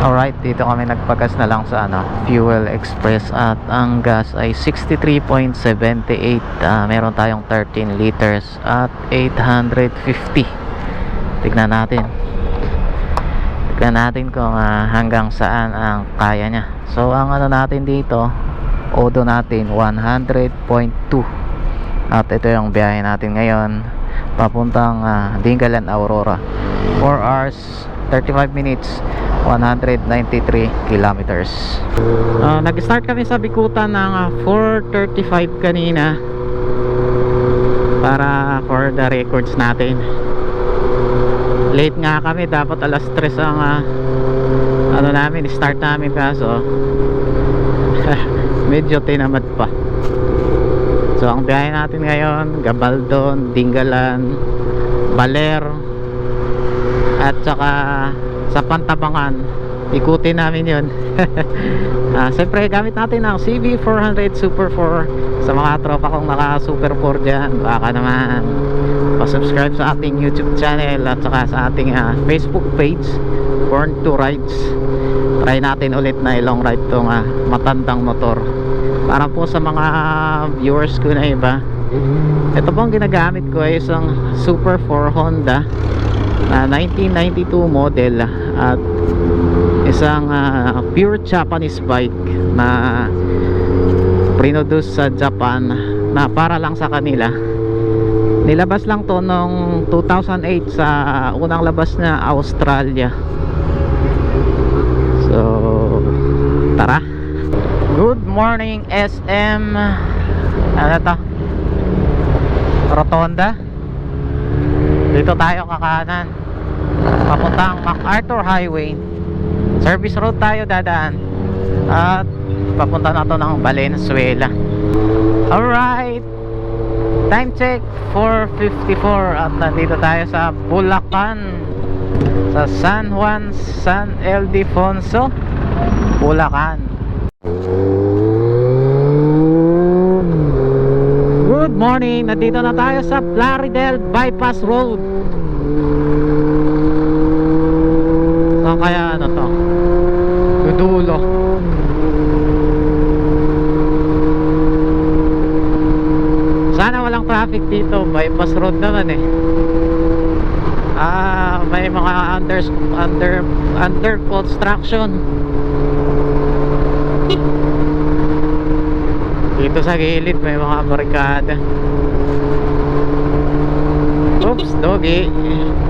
Alright, dito kami nagpagas na lang sa Fuel Express at ang gas ay 63.78. Meron tayong 13 liters at 850. Tignan natin kung hanggang saan ang kaya niya. So ang natin dito, odo natin 100.2. At ito yung biyahe natin ngayon papuntang Dingalan, Aurora. 4 hours 35 minutes, 193 kilometers. Nag-start kami sa Bikutan ng 4:35 kanina para for the records natin. Late nga kami, dapat alas 3 ang namin, start namin, kaso medyo tinamad pa. So ang biyahe natin ngayon, Gabaldon, Dingalan, Baler, at saka sa Pantabangan. Ikutin namin yun. Siyempre gamit natin ang CB400 Super 4. Sa mga tropa kong naka Super 4 dyan, baka naman pa-subscribe sa ating YouTube channel at saka sa ating Facebook page, Born to Rides. Try natin ulit na i-long ride tong matandang motor. Para po sa mga viewers ko na iba, ito po ang ginagamit ko ay isang Super 4 Honda 1992 model at isang pure Japanese bike na produce sa Japan na para lang sa kanila. Nilabas lang to noong 2008 sa unang labas na Australia. So tara. Good morning SM. Ano to? Rotonda. Dito tayo kakanan papuntang MacArthur Highway. Service road tayo dadaan at papunta na to ng Valenzuela. Alright, time check 4:54 at nandito tayo sa Bulacan, sa San Juan San Ildefonso, Bulacan. Good morning, nandito na tayo sa Plaridel Bypass Road. So kaya to? Dudulo. Sana walang traffic dito, bypass road naman eh. May mga under construction dito sa gilid, may mga barikada. Oops, doggy.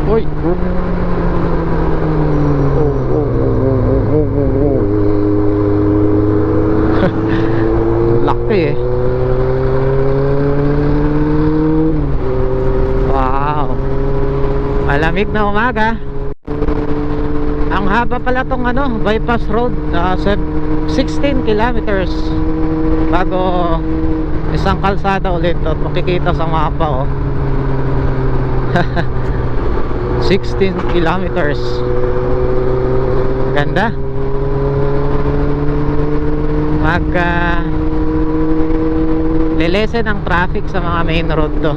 Uy. Laki eh. Wow, malamig na umaga. Ang haba pala tong bypass road, 16 kilometers bago isang kalsada ulit. At makikita sa mapa 16 kilometers. Ganda. Lilesen ang traffic sa mga main road to.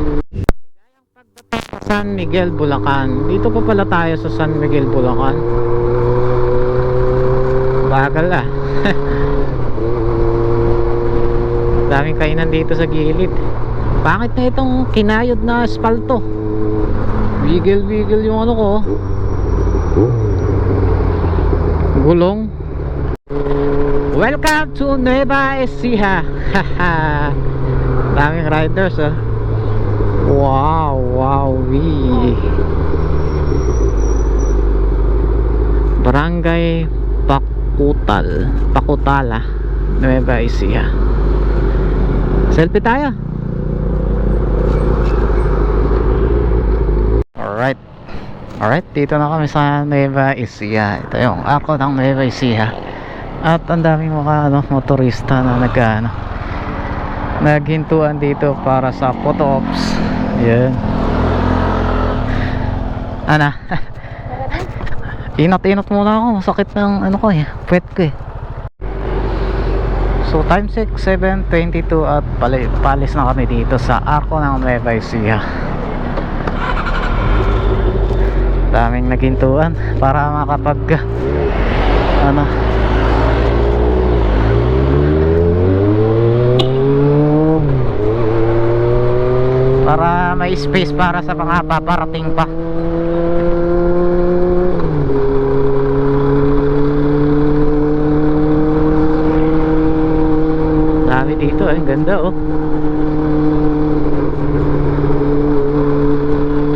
San Miguel, Bulacan. Dito pa pala tayo sa San Miguel, Bulacan. Bagal daming kainan dito sa gilid. Pangit na itong kinayod na espalto. Wiggle yung ko. Gulong. Welcome to Nueva Ecija. Daming riders Wow. Barangay Pakutala, Nueva Ecija. Selfie tayo. Alright, dito na kami sa Nueva Ecija. Ito yung ako ng Nueva Ecija. At ang daming mga motorista na naghintuan dito para sa photo ops. Yan. Inat muna ako. Masakit ng ko puwet ko eh. So time check 7:22 at palis na kami dito sa Arco ng Nueva Ecija. Daming naghintuan para makapag ano, para may space para sa mga paparating pa. Dami dito, ang ganda oh.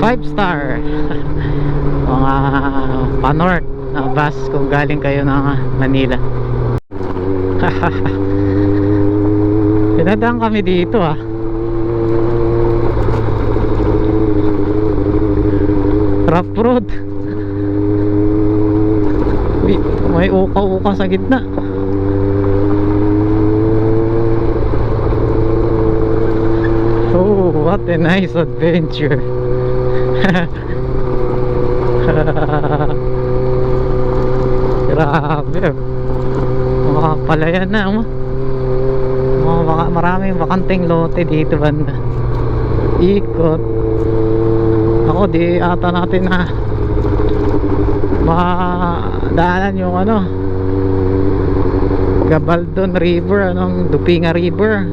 5-star. Mga pa-north na bus kung galing kayo ng Manila. Pinadaan kami dito ah. Rough road. Wait, may uka-uka sa gitna. Oh, what a nice adventure. Grabe. Mga palayan na maraming bakanteng lote dito banda. Ikot. Ako di ata natin na madaanan yung ano, Gabaldon River, anong Dupinga River.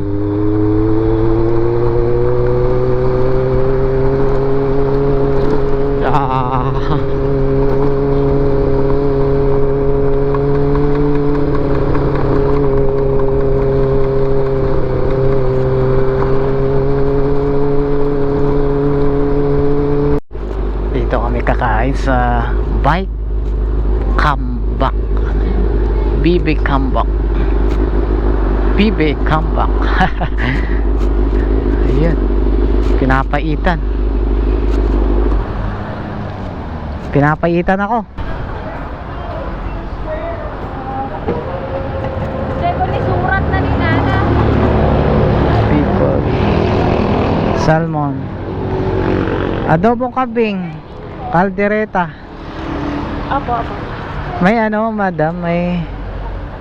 Dito kami kakain sa Bike Comeback, BB Comeback, BB Comeback. Ayan, pinapaitan ako. Surat na ni Nana. People, salmon, adobong kabing, kaldereta. Apo. May ano, madam, may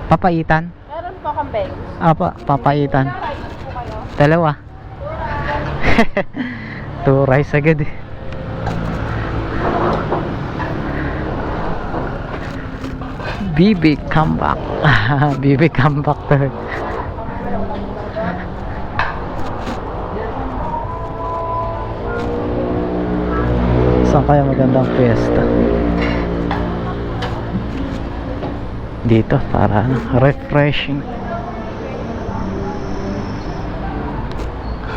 papaitan. Meron po kambing. Apa, papaitan. Rice po kayo. Dalawa. 2 rice agad eh. BB Comeback. BB Comeback to. Saan kaya magandang fiesta? Dito para ano, refreshing.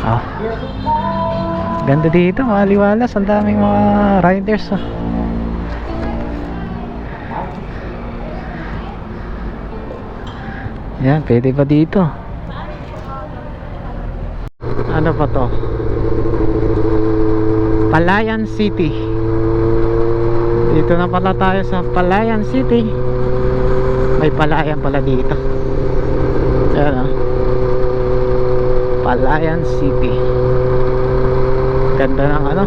Ah. Ganda dito, maliwalas, ang daming mga riders oh. Yan, pwede pa dito. Ano pa to? Palayan City. Dito na pala tayo sa Palayan City. May palayan pala dito. Ayan o. Palayan City. Ganda ng ano.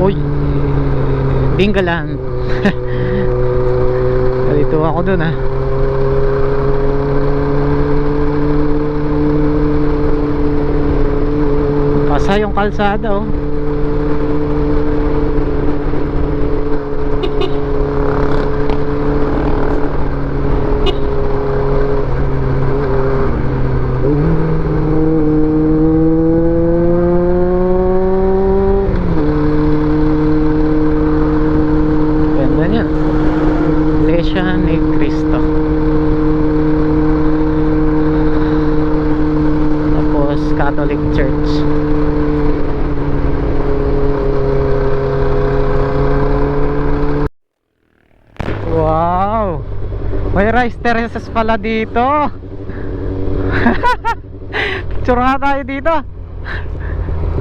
Uy, Dingalan. Dito ako dun ah. Pasa yung kalsada oh. Ganda niya. Iglesia ni Cristo. Tapos Catholic Church. Wow! May rice terraces pala dito. Picture nga tayo dito.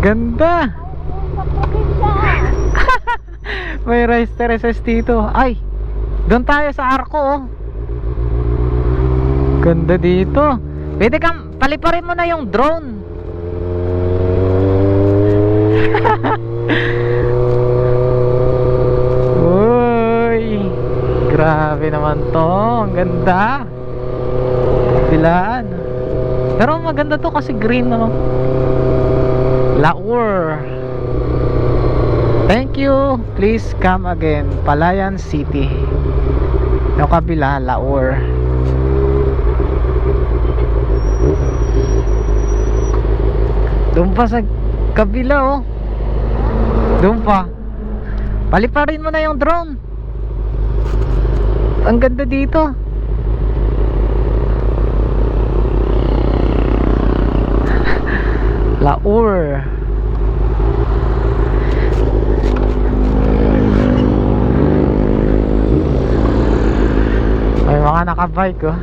Ganda. May rice terraces dito. Ay, doon tayo sa Arco oh. Ganda dito. Pwede kang paliparin mo na yung drone. Uy, grabe naman to. Ang ganda. Bilaan. Pero maganda to kasi green no. Laur. Thank you. Please come again. Palayan City. Yung kabila, Laur. Doon pa sa kabila, oh. Doon pa. Paliparin mo na yung drone. Ang ganda dito. Laur. May mga nakabike, oh.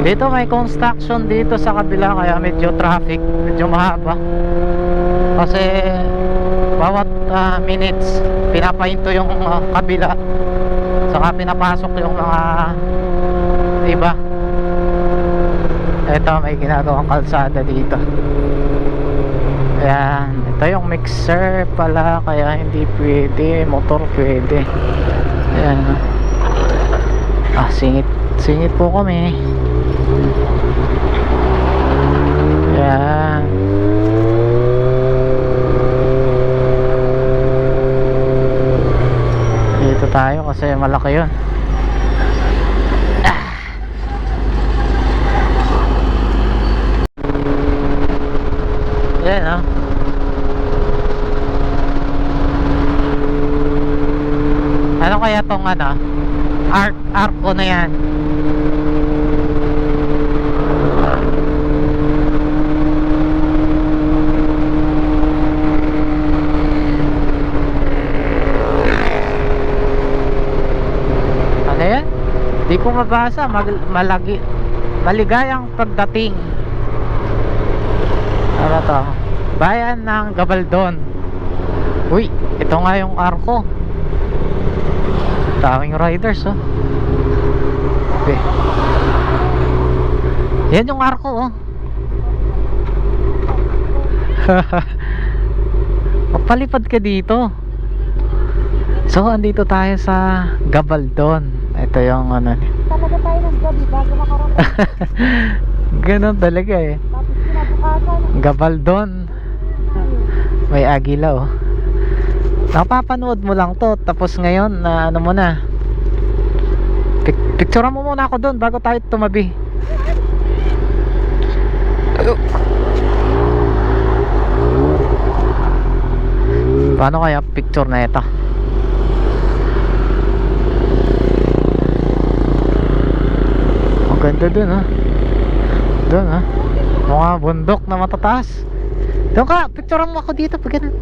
Dito may construction dito sa kabila kaya medyo traffic, medyo mahaba. Kasi bawat minutes pinapahinto yung kabila. Saka pinapasok yung mga iba. Ito may ginagawang kalsada dito. Ayan, ito yung mixer pala kaya hindi pwede, motor pwede. Ayan. Singit po kami. Yan. Dito tayo kasi malaki yun. Yan, oh. Ano kaya tong arco na yan? Di ko mabasa. Maligayang pagdating. Ano to? Bayan ng Gabaldon. Uy, ito nga yung arko. Daming riders, oh. Okay. Yan yung arko, oh. Magpalipad ka dito. So, andito tayo sa Gabaldon. Ito yung Talaga tayo ng gabi bago makarating. Ganun talaga eh. Tapos kinabukasan. Gabaldon. May agila, oh. Napapanood mo lang to. Tapos ngayon na ano mo na. Picturean mo muna ako doon bago tayo tumabi. Paano kaya picture na ito? Ganda dun, ha. Dun, ha. Mga bundok na matataas. Doon ka, picturean mo ako dito pag ganun.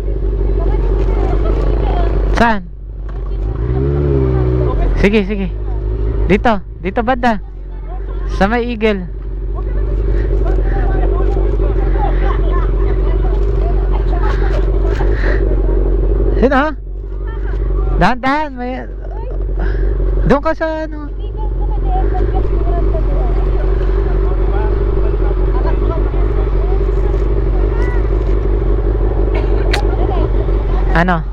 Saan? Sige, sige. Dito banda. Sa may eagle. Sino, ha? Dahan-dahan, may... Doon ka sa ano. Ano?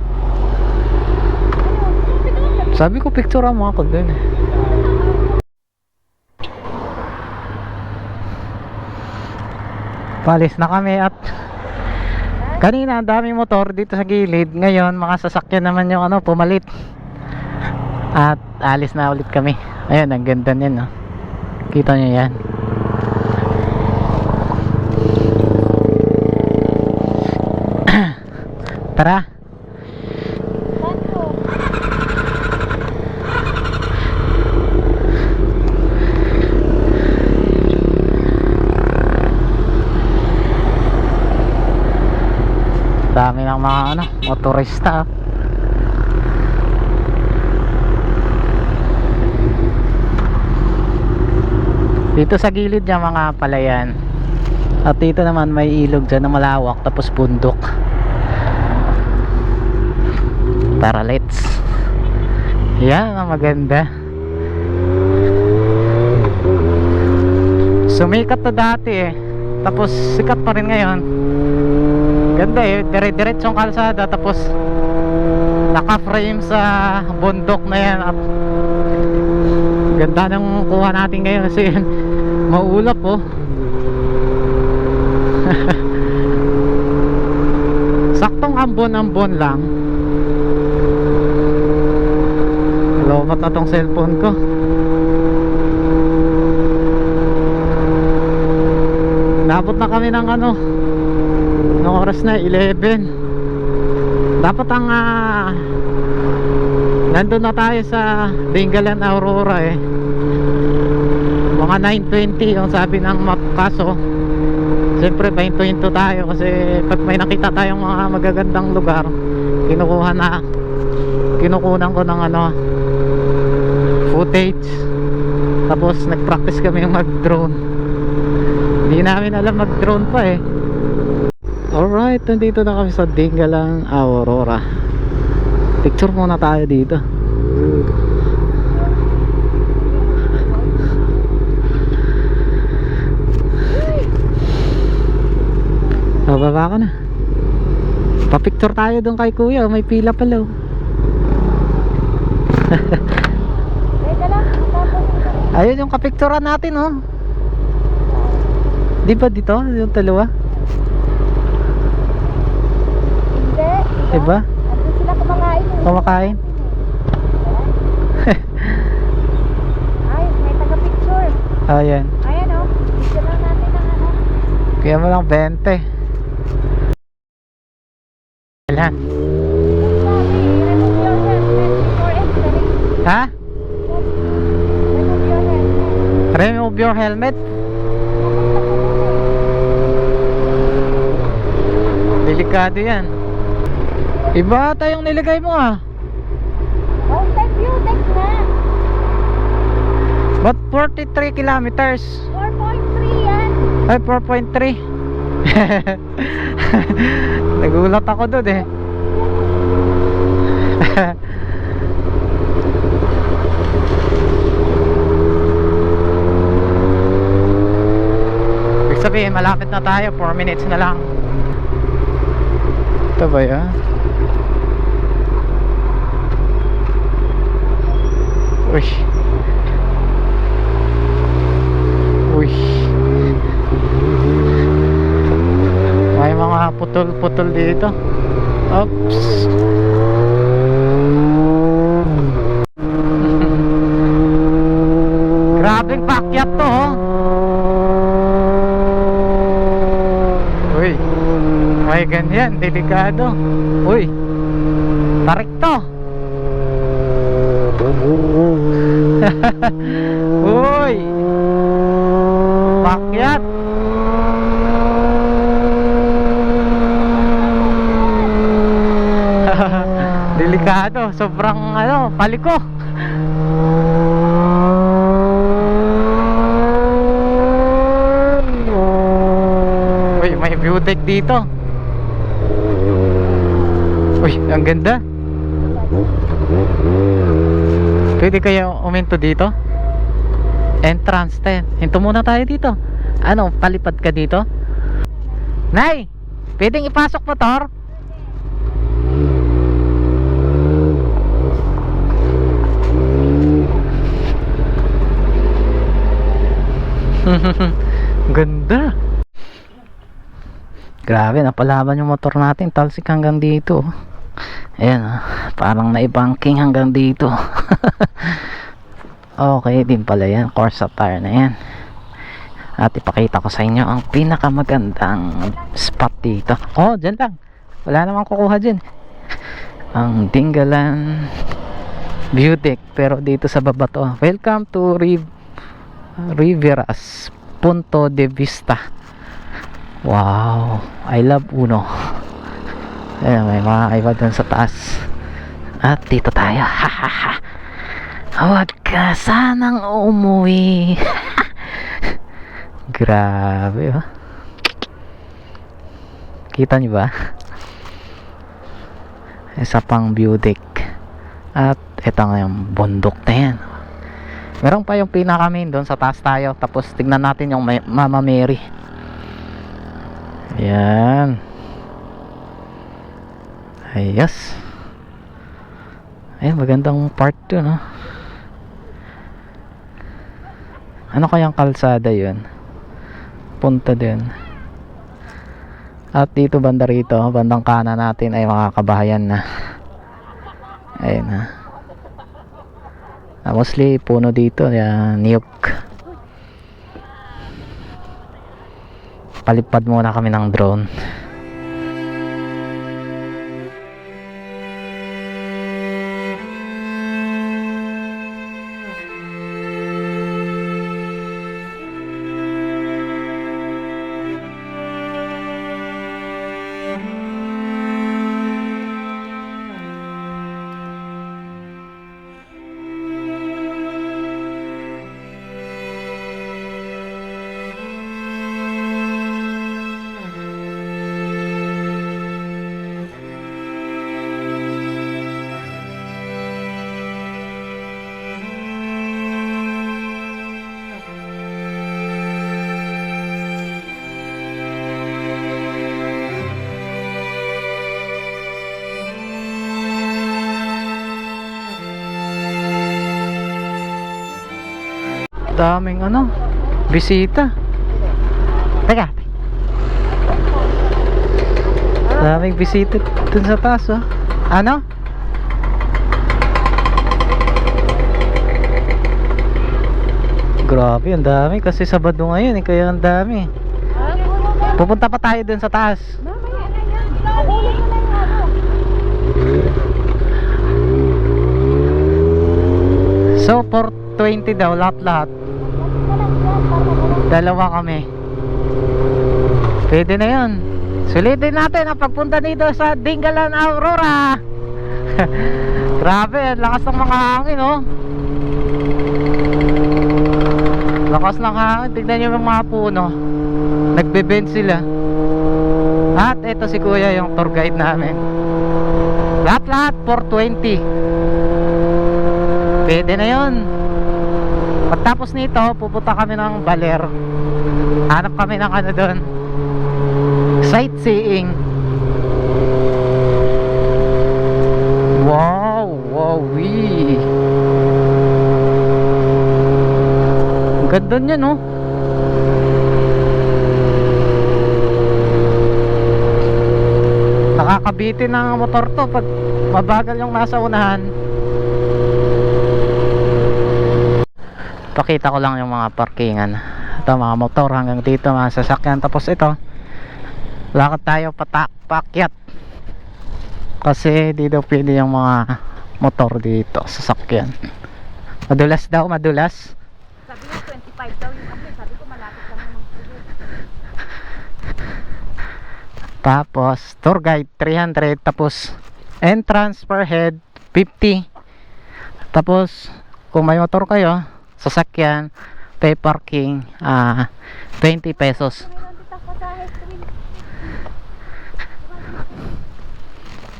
Sabi ko picturean mo ako dun. Palis na kami at kanina ang daming motor dito sa gilid. Ngayon mga sasakyan naman yung pumalit. At alis na ulit kami. Ayun, ang ganda niyan, no? Kita nyo yan. Tara. Daming mga ano, motorista. Dito sa gilid niya mga palayan. At dito naman may ilog dyan na malawak, tapos bundok. Tara, let's. Yan ang maganda. Sumikat to dati eh, tapos sikat pa rin ngayon. Ganda eh, dire-diretsong kalsada, tapos naka-frame sa bundok na yan. At ganda ng kuha natin ngayon kasi maulap oh. Saktong ambon-ambon lang. Lobat na tong cellphone ko. Nabot na kami ng ano, ng oras na 11. Dapat ang nandun na tayo sa Dingalan Aurora eh, mga 9:20 yung sabi ng map. Kaso siyempre 9:20 tayo kasi pag may nakita tayong mga magagandang lugar, kinukunan ko ng ano, footage. Tapos nag-practice kami yung mag-drone. Hindi namin alam mag-drone pa eh. Alright, nandito na kami sa Dingalan Aurora. Picture muna tayo dito. Bababa ka na. Pa-picture tayo doon kay kuya. May pila pala oh. Ayun yung kapicturan natin oh. Di ba dito? Yung dalawa? Hindi. Diba? Andun sila kumakain. Kumakain? Ay, may taga-picture. Ayan. Ayan oh. Picture lang natin ng ano. Kaya mo lang 20. Ayan. Sabi, remove your helmet before entering. Ha? Remove your helmet. Remove your helmet? Delikado yan. Iba ata yung nilagay mo ah. Outside view, text na. But 43 kilometers. 4.3 yan. Ay, 4.3. Nagulat ako doon eh. Ibig sabihin, malapit na tayo. 4 minutes na lang. Ito ba yan? Uy. Uy. May mga putol-putol dito. Oops. Grabing pakyat to oh. Uy. May ganyan, delikado. Uy. Tarik to. Uy. Pakyat. Delikado, sobrang ano, paliko. Uy, may view deck dito. Uy, ang ganda. Pwede kaya uminto dito? Entrance 10. Hinto muna tayo dito. Ano, palipad ka dito? Nay, pwedeng ipasok motor? Ganda. Grabe, napalaban yung motor natin. Talsik hanggang dito. Ayan parang naibanking hanggang dito. Okay din pala yan. Corsa tire na yan. At ipakita ko sa inyo ang pinakamagandang spot dito. Oh, dyan lang. Wala namang kukuha dyan. Ang Dingalan view deck. Pero dito sa baba to. Welcome to Riveras Punto de Vista. Wow, I love Uno. Ayan, may mga iba dun sa taas. At dito tayo. Huwag ka sanang umuwi. Grabe, oh. Kita nyo ba? Isa pang view deck. At ito nga yung bundok na yan. Meron pa yung pinaka-main doon sa taas tayo. Tapos tignan natin yung Mama Mary. Ayan. Ayos. Ayan, magandang part doon, no? Ano kayang kalsada yun? Punta din. At dito banda rito, bandang kanan natin ay mga kabahayan na. Ayun na. Mostly puno dito, yan, niyok. Palipad muna kami ng drone. Daming ano, bisita. Teka. Daming bisita dun sa taas, oh. Ano? Grabe, ang dami kasi Sabado ngayon, eh, kaya ang dami. Pupunta pa tayo dun sa taas. Mamaya na yan. Kukunin mo na yung ano. So, 420 daw lahat-lahat. Dalawa kami. Pwede na yun. Sulitin natin ang pagpunta dito sa Dingalan, Aurora. Grabe, lakas ng mga hangin, oh. Lakas ng hangin. Tignan nyo yung mga puno. Nagbe-bend sila. At ito si Kuya, yung tour guide namin. Lahat-lahat 420. Pwede na yun. Pagtapos nito, pupunta kami ng Baler. Hanap kami ng ano doon, sightseeing. Wow, wowie. Ang ganda niya, no? Nakakabitin ng motor to pag mabagal yung nasa unahan. Pakita ko lang yung mga parkingan. Ito, mga motor hanggang dito, mga sasakyan. Tapos ito, lakad tayo pakyat kasi dito pwede yung mga motor dito, sasakyan. Madulas daw, madulas. Sabi niya 25 daw yung ano. Sabi ko malapit lang naman po. Tapos tour guide 300. Tapos entrance per head 50. Tapos kung may motor kayo, sasakyan, pay parking 20 pesos.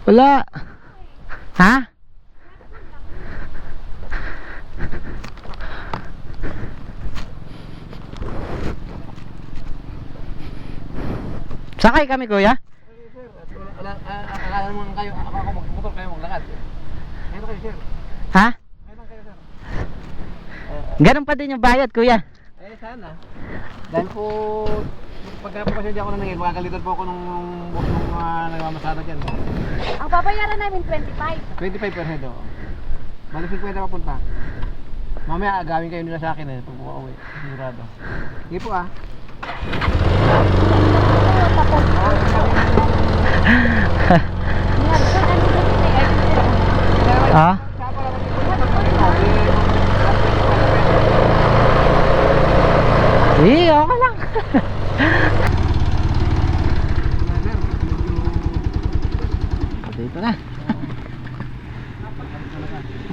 Wala. Ha? Sakay kami, kuya. Akala mo kayo, ako magmotor kayo maglakad. Ayun kayo, sir. Ha? Ayun kayo, sir. Ganun pa din yung bayad, kuya. Eh, sana. Dahil po, pagka po kasi hindi ako naningil, makakalitan po ako nung nagmamasada dyan. Ang babayaran namin 25. 25 per head, oh. Bali 50 papunta. Mamaya, agawin kayo nila sa akin eh, pag uuwi. Sigurado. Sige po, ah. Ha? Eh, okay lang.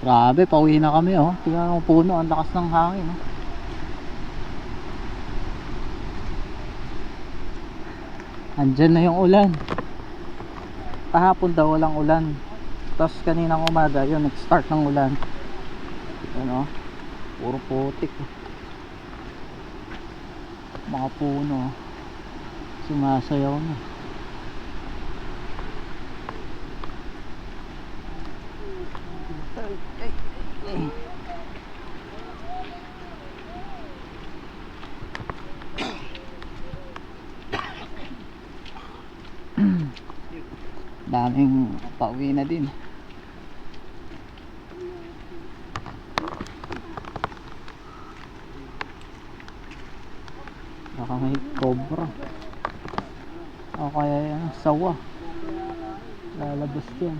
Grabe, pauwi na kami oh. Tingnan mo puno, ang lakas ng hangin oh. Andyan na yung ulan. Kahapon daw walang ulan. Tapos kaninang umaga, yun, nag-start ng ulan. Ano? Puro putik. Mga puno. Sumasayaw na. Daming pauwi na din. Baka may cobra o kaya yan, sawa lalabas yan.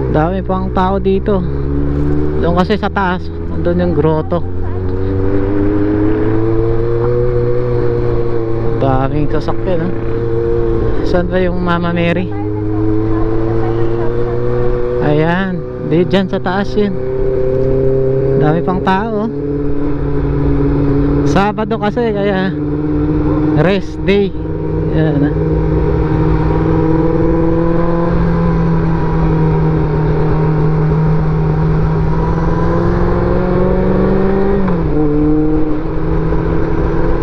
Dami pang tao dito. Doon kasi sa taas, doon yung grotto. Daming sasakyan, ha? Saan ba yung Mama Mary? Ayan, di dyan sa taas yun. Dami pang tao. Sabado kasi, kaya rest day. Ayan, ha?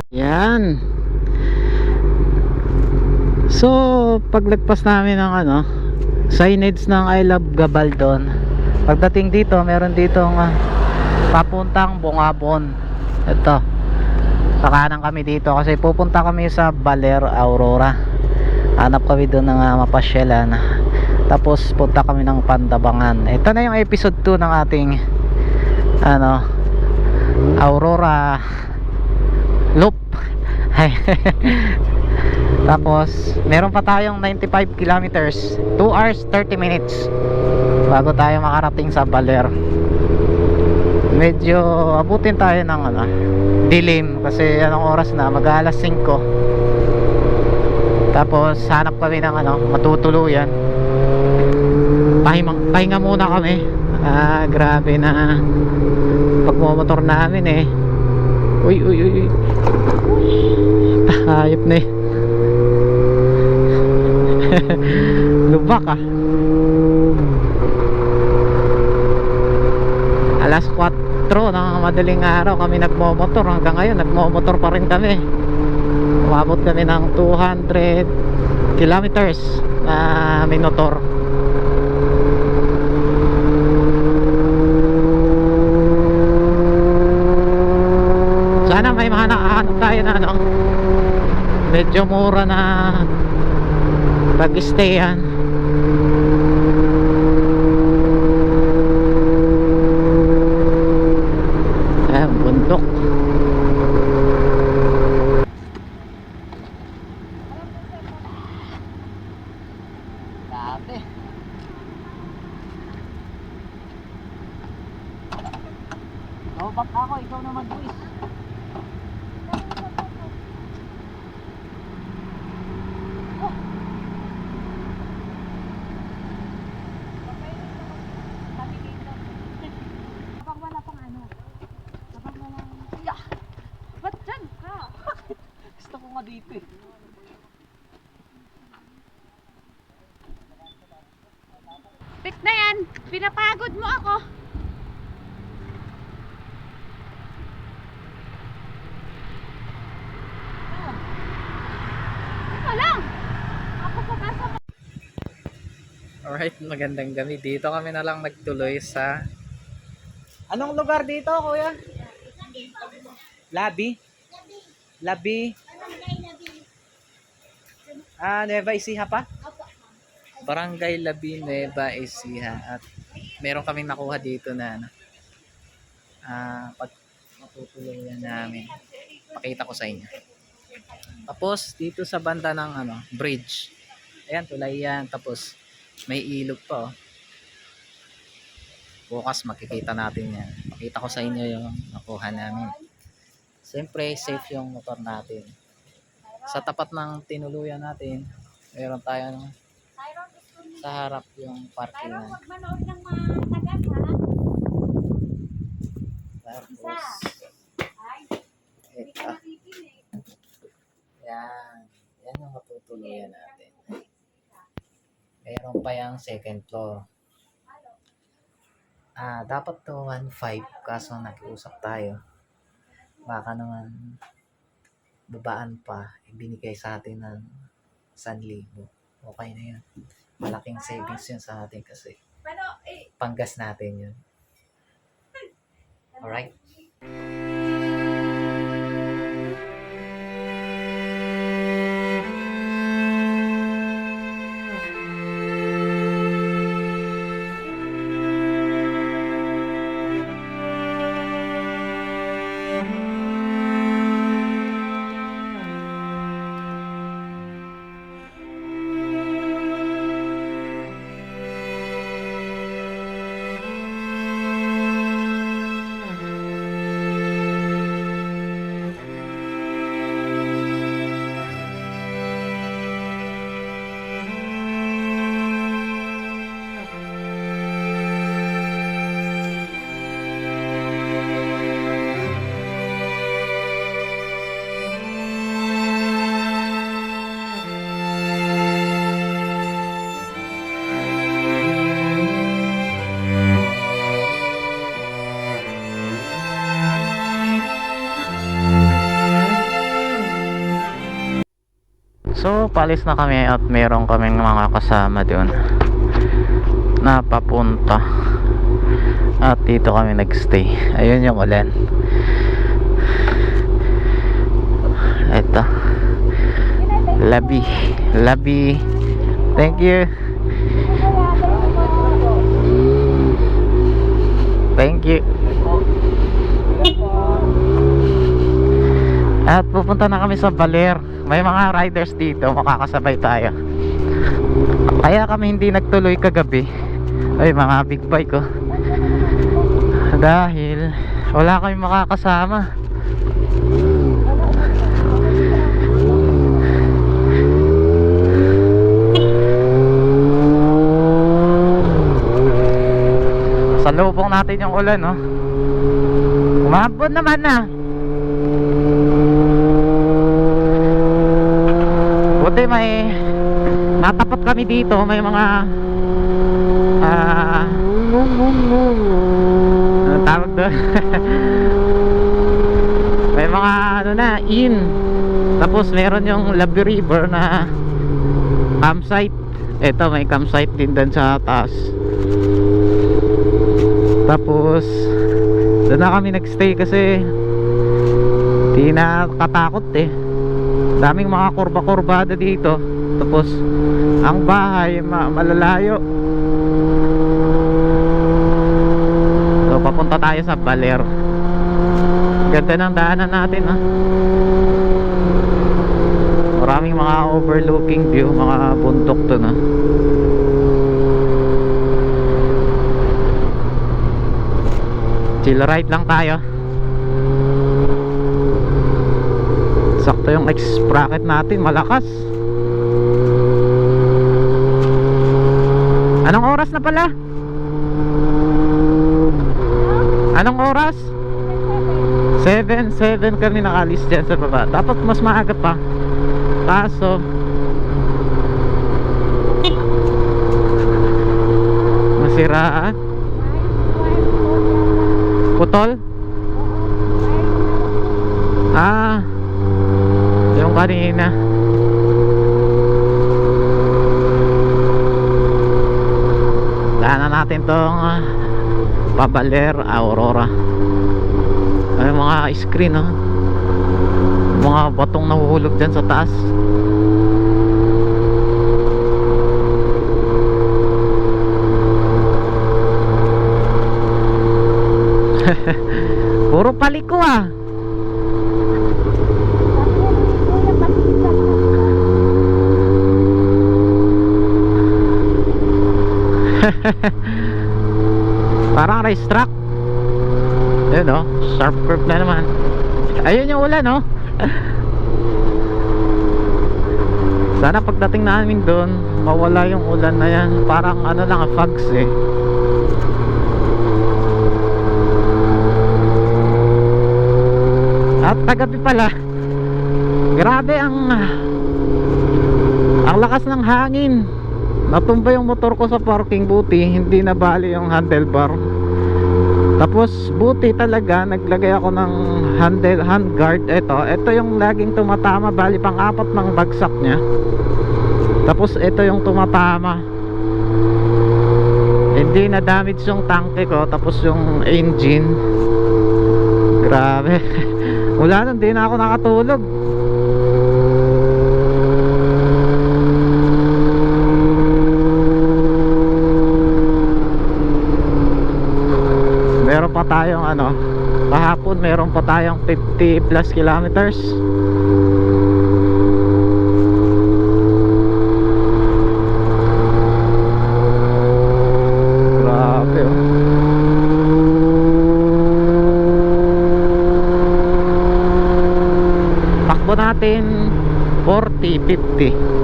Yan. So, paglagpas namin ng signage ng I Love Gabaldon, pagdating dito, meron ditong papuntang Bungabon. Ito, pakanan kami dito kasi pupunta kami sa Baler, Aurora. Hanap kami doon ng mapasyalan. Tapos punta kami ng Pandabangan. Ito na yung episode 2 ng ating Aurora Loop. Tapos meron pa tayong 95 kilometers, 2 hours 30 minutes bago tayo makarating sa Baler. Medyo abutin tayo ng dilim kasi anong oras na, mag-alas 5. Tapos hanap kami ng matutuluyan. Pahinga muna kami. Grabe na pagmomotor namin eh. Uy hayop na eh. Lubak Alas 4 ng madaling araw kami nagmomotor. Hanggang ngayon nagmomotor pa rin kami. Umabot kami ng 200 kilometers na minotor. Sana may mahanap tayo na medyo mura na pag-stayan. Ayan, bundok. Grabe. Back ako, ikaw na mag-buwis. Dito eh. Tik na yan, pinapagod mo ako. Ito lang. Ako papasok. Alright, magandang gabi. Dito kami na lang nagtuloy sa anong lugar dito, kuya? Labi? Labi? Nueva Ecija pa? Barangay Labi, Nueva Ecija. At meron kaming nakuha dito na pag matutuluyan namin. Pakita ko sa inyo. Tapos dito sa banda ng bridge. Ayan, tulay yan. Tapos may ilog pa oh. Bukas makikita natin yan. Pakita ko sa inyo yung nakuha namin. Siyempre safe yung motor natin. Sa tapat ng tinuluyan natin, meron tayong Sa harap yung parkingan. Huwag manood ng mga tagat, ha? Tapos, Ay, hindi ito. ka nakikinig. Yan. Yan yung matutuluyan natin. Mayroon pa yung second floor. Dapat to 1.5 kaso nakiusap tayo. Baka naman babaan pa, ibinigay sa atin ng 1,000. Okay na yan. Malaking savings yun sa atin kasi panggas natin yun. Alright? So, palis na kami at meron kaming mga kasama doon na papunta. At dito kami nagstay. Ayun yung ulan. Ito. Labi. Labi. Thank you. Thank you. At pupunta na kami sa Baler. May mga riders dito, makakasabay tayo. Kaya kami hindi nagtuloy kagabi. Ay, mga big bike oh. Dahil wala kami makakasama. Salubong natin yung ulan oh. Umabot naman na. Buti may natapat kami dito, may mga anong tawag doon? May mga ano na, inn. Tapos meron yung Labi River na campsite. Ito may campsite din doon sa taas. Tapos doon na kami nagstay kasi di na katakot eh. Daming mga kurba-kurbada dito. Tapos ang bahay malalayo. So papunta tayo sa Baler. Ganda ng daanan natin ha. Maraming mga overlooking view, mga bundok to na. Chill ride lang tayo. Sakto yung X-bracket natin, malakas. Anong oras na pala? Anong oras? 7 kami nakalis dyan sa baba. Dapat mas maaga pa. Kaso masiraan. Putol? Yung kanina. Daanan natin tong Baler, Aurora. Ay mga screen oh. Mga batong nahuhulog dyan sa taas. Puro paliko ah. Parang racetrack. Ayun oh, sharp curve na naman. Ayun yung ulan oh. Sana pagdating namin doon mawala yung ulan na yan. Parang ano lang, fogs eh. At kagabi pala, grabe ang lakas ng hangin. Natumba yung motor ko sa parking, buti hindi nabali yung handlebar. Tapos buti talaga naglagay ako ng handguard. Ito yung laging tumatama, bali pang apat ng bagsak niya. Tapos ito yung tumatama. Hindi na damage yung tangke ko. Tapos yung engine, grabe. Wala nun, di na ako nakatulog. Meron pa tayong kahapon meron pa tayong 50 plus kilometers. Grabe oh. Takbo natin 40-50.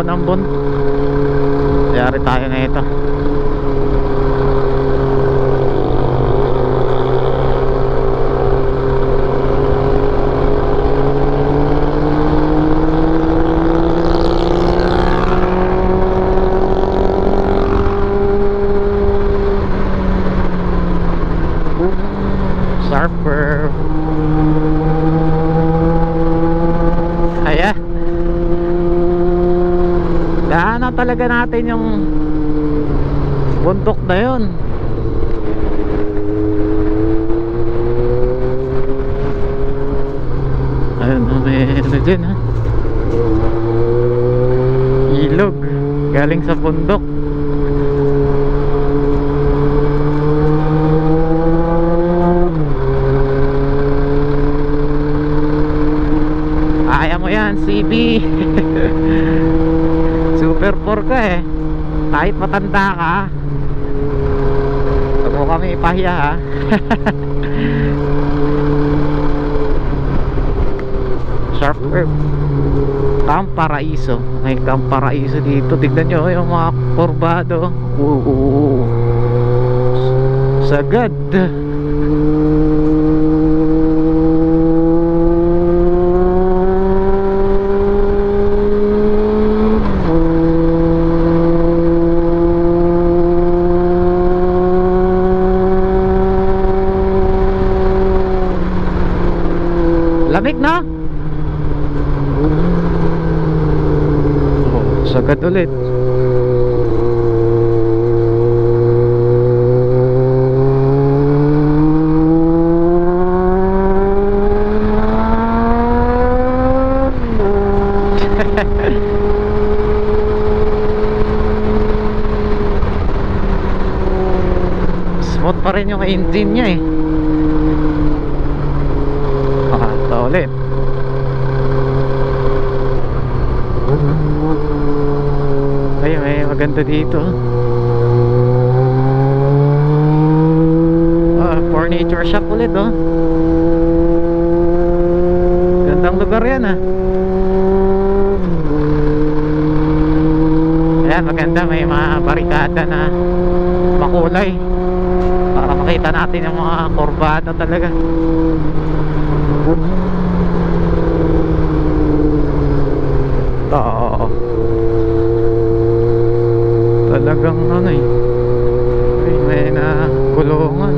Ambon yari tayo na ito. Surfer. Kaya daanan talaga natin yung bundok na yun. Ayun, may ano dyan ha, ilog galing sa bundok. Kaya mo yan, CB. Super 4 ka eh. Kahit matanda ka, huwag mo kami ipahiya ha. Sharp curve, Camp Paraiso. May Camp Paraiso dito. Tignan nyo yung mga kurbado. Sagad. Lamig na. Sagad ulit. Smooth pa rin yung engine niya eh. Ulit. Ay, may maganda dito. Furniture shop ulit oh. Gandang lugar yan ah. Ayan, maganda, may mga barikada na makulay para makita natin yung mga kurbada talaga. Oo. Talagang ano eh, may na gulungan.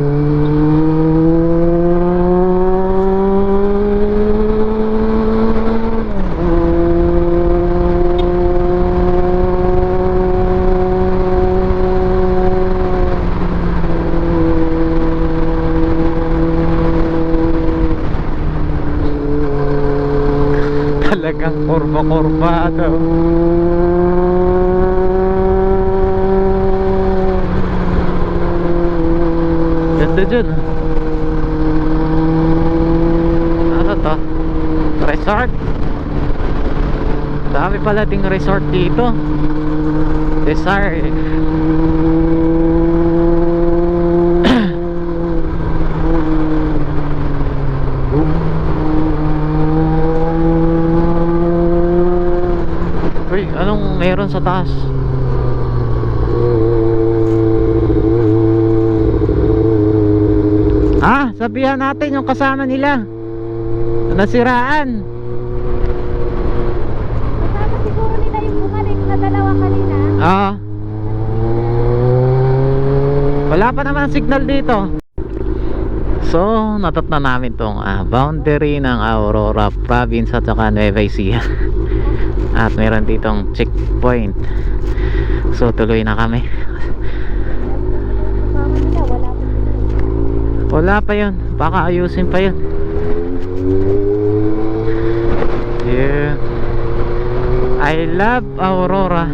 Talagang kurba-kurbado. Ganda dyan. Ano to? Resort? Dami pala ting resort dito. Desire. Uy, anong meron sa taas? Ah, sabihan natin yung kasama nila. Nasiraan. Kasama siguro nila yung bumalik na dalawa kanina. Ah. Wala pa naman signal dito. So, natot na namin tong boundary ng Aurora Province at saka Nueva Ecija. At meron ditong checkpoint. So, tuloy na kami. Kasama nila, wala pa. Wala pa yun. Baka ayusin pa yun. Yeah. I love Aurora.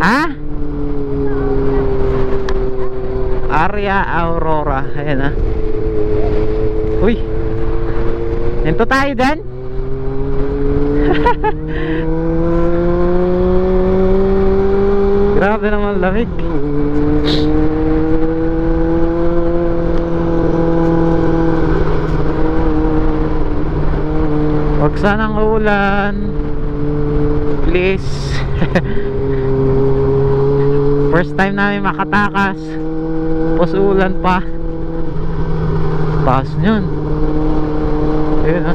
Ah? Area Aurora. Ayan ah. Uy. Nento tayo dyan? Grabe naman lamig. Huwag sanang ulan. Please. First time namin makatakas. Tapos ulan pa. Taas nyon. Ayun ha.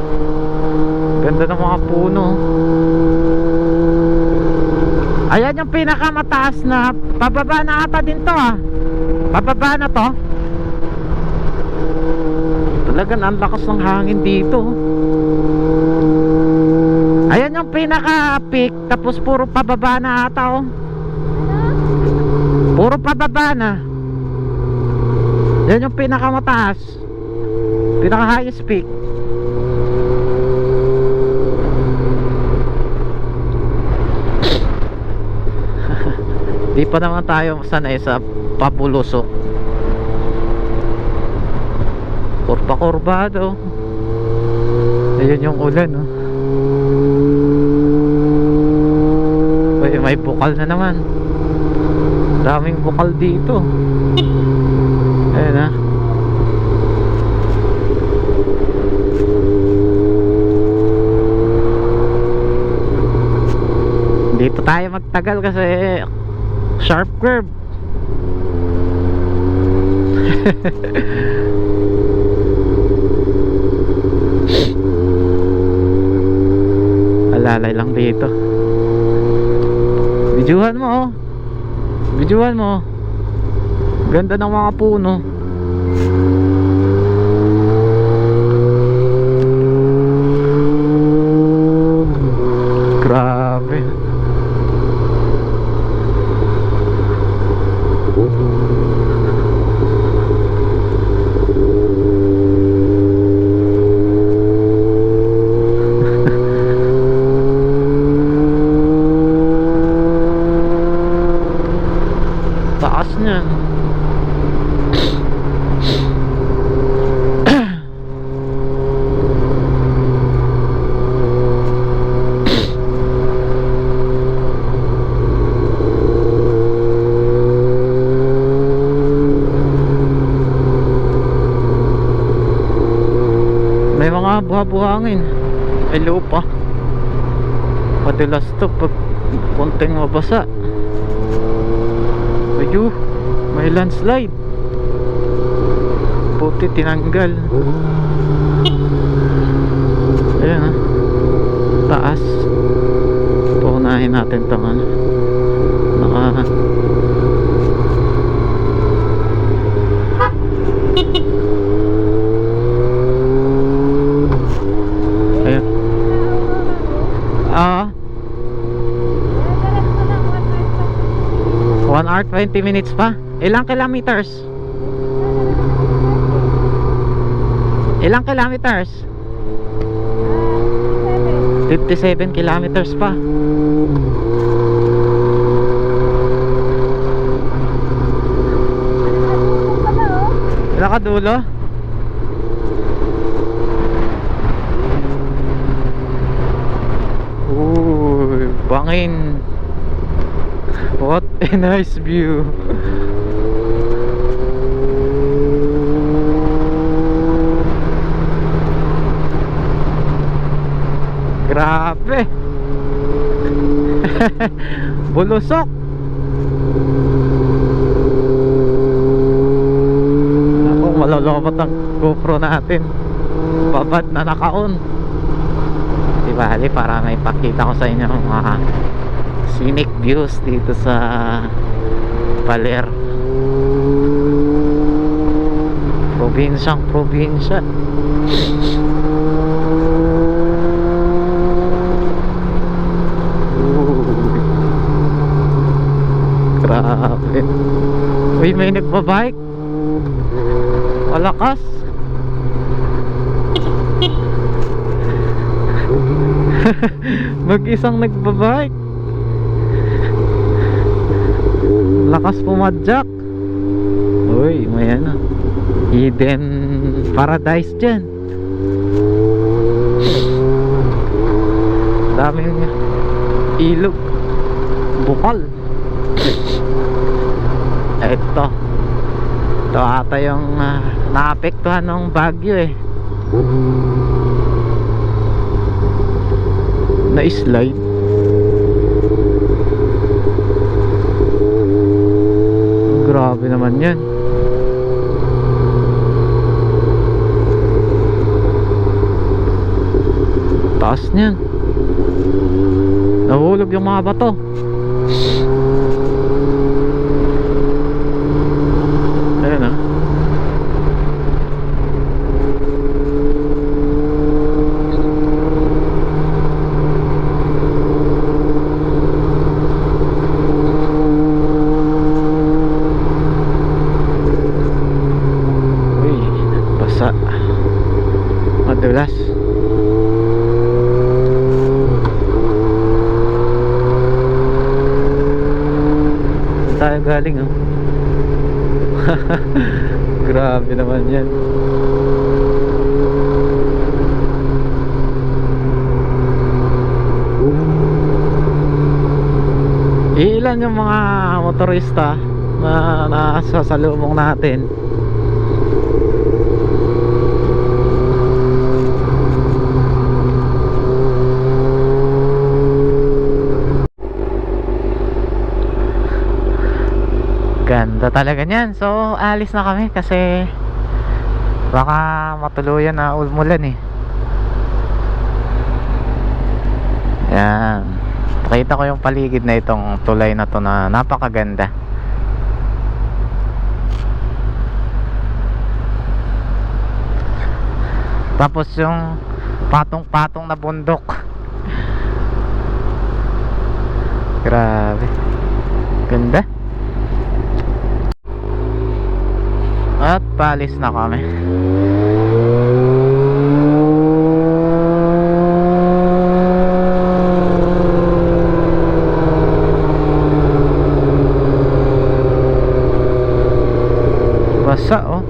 Ganda ng mga puno. Ayan yung pinakamataas na. Pababa na ata din to ah. Pababa na to. Talagang ang lakas ng hangin dito. Ayan yung pinaka-peak. Tapos puro pababa na ata oh. Puro pababa na. Yan yung pinakamataas. Pinaka-highest peak. Di pa naman tayo sanay sa papulusok. Kurba-kurbado. Ayun yung ulan oh. Uy, may bukal na naman. Daming bukal dito. Ayun ah. Dito tayo magtagal kasi sharp curve. Alalay lang dito. Videohan mo oh. Videohan mo. Ganda ng mga puno. Grabe. Taas niyan. May mga buha-buhangin. May lupa. Madalas to pag konting mabasa. Ayun, may landslide. Puti tinanggal. Ayan ha. Taas. Paunahin natin itong ano. Ayan. Ah. 1 hour 20 minutes pa. Ilang kilometers? Ilang kilometers? 57 kilometers pa. Ilang kadulo? Buangin. What a nice view. Grabe. Bulusok. Ako, malolobot ang GoPro natin. Babad na naka-on. Di bali, para may pakita ko sa inyo mga scenic views dito sa Baler. Probinsyang probinsya. Grabe. Uy, may nagbabike. Malakas. Mag-isang nagbabike. Lakas pumadyak. Uy, may ano, hidden paradise dyan. Daming ilog, bukal. Ito ata yung naapektuhan ng bagyo eh, na-slide. Grabe naman yan. Taas niyan. Nahulog yung mga bato. Ayan ah. Uy, basa. Madulas. Tayo galing oh. Grabe naman yan. Ilan yung mga motorista na nasa salubong natin. Ganda talaga niyan. So alis na kami kasi baka matuluyan na umulan eh. Yan, pakita ko yung paligid na itong tulay na to na napakaganda. Tapos yung patong-patong na bundok. Grabe, ganda. At paalis na kami. Basa oh.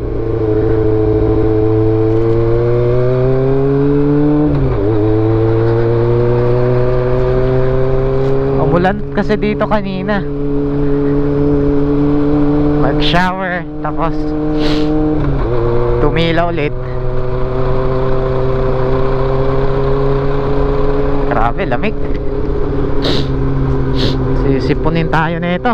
Umulan kasi dito kanina. Mag-shower tapos tumila ulit. Grabe, lamig. Sisipunin tayo na ito.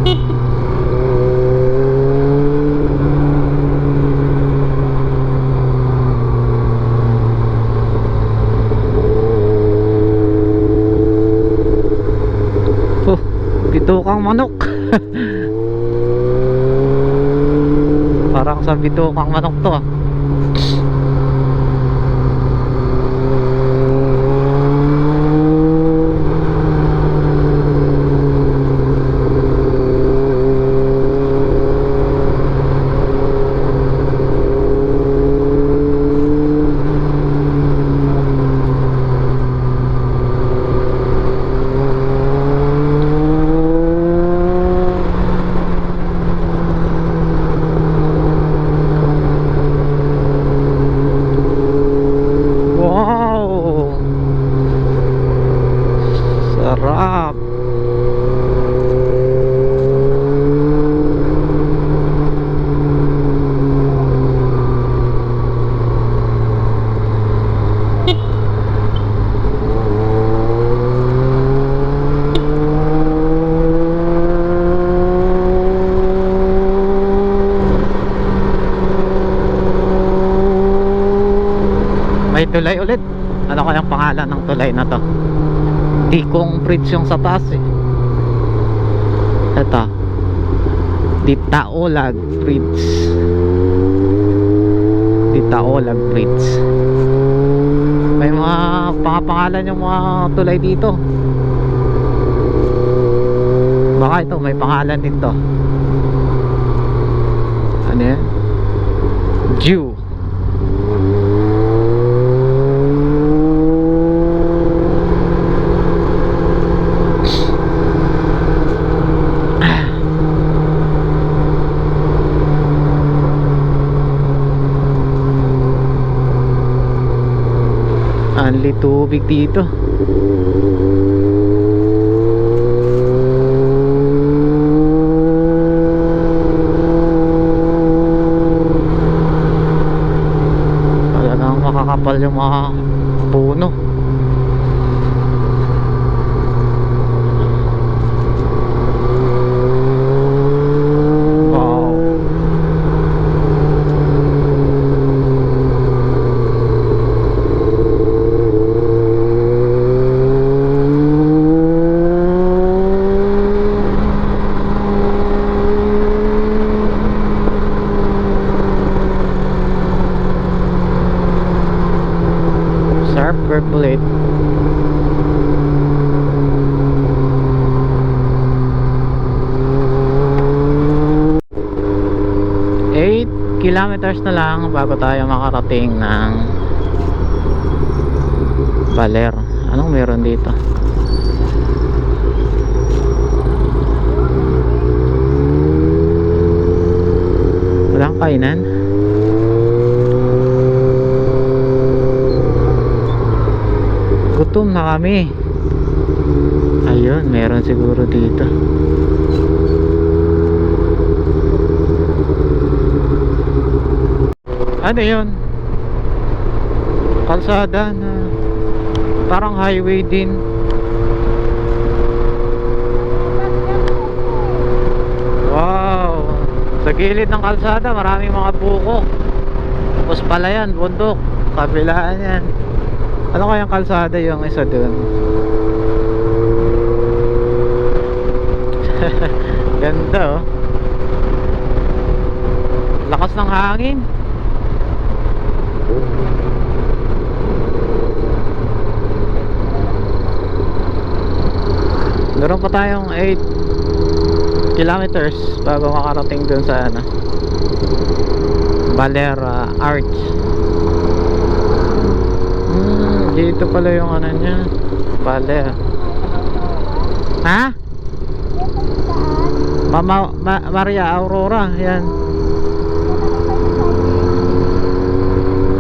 Oh, bitukang manok. Parang sa bitukang manok to ah. Wow! Sarap! May tulay ulit. Ano kayang pangalan ng tulay na to? Tikong Bridge yung sa taas eh. Ito, Ditaolag Bridge. Ditaolag Bridge. May mga pangalan yung mga tulay dito. Baka ito may pangalan dito. Ano yan? Jew. Only tubig dito. Talagang makakapal yung mga puno. Wow. Sharp curve ulit. Eight kilometers na lang bago tayo makarating ng Baler. Anong meron dito? Walang kainan. Gutom na kami. Ayun, meron siguro dito. Ano yun? Kalsada na parang highway din. Wow! Sa gilid ng kalsada maraming mga buko. Tapos pala yan, bundok. Kabilaan yan. Ano kayang kalsada yung isa dun? Ganda oh. Lakas ng hangin. Meron pa tayong 8 kilometers bago makarating dun sa ano, Baler Arch. Dito pala yung ano niya, Baler. Ha? Maria Aurora, yan.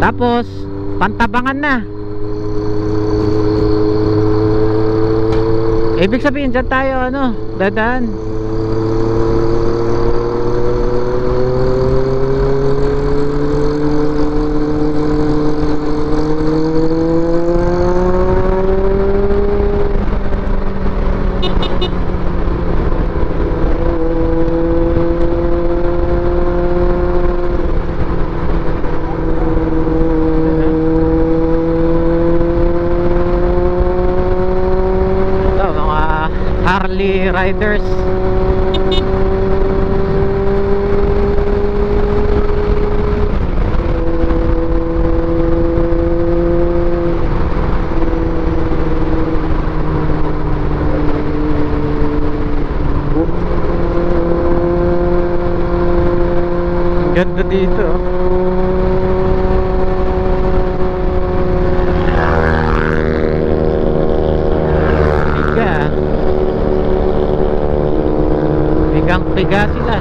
Tapos Pantabangan na. Ibig sabihin dyan tayo ano, dadaan. riders. Ang ganda dito, oh. Piga. Pigang piga sila.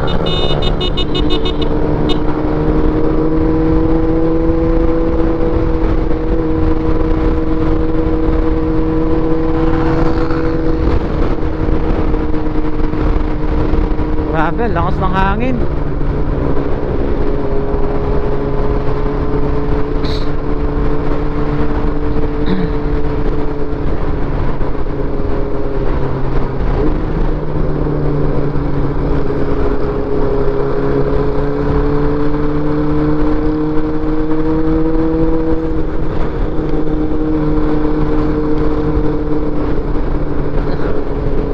Grabe, lakas ng hangin.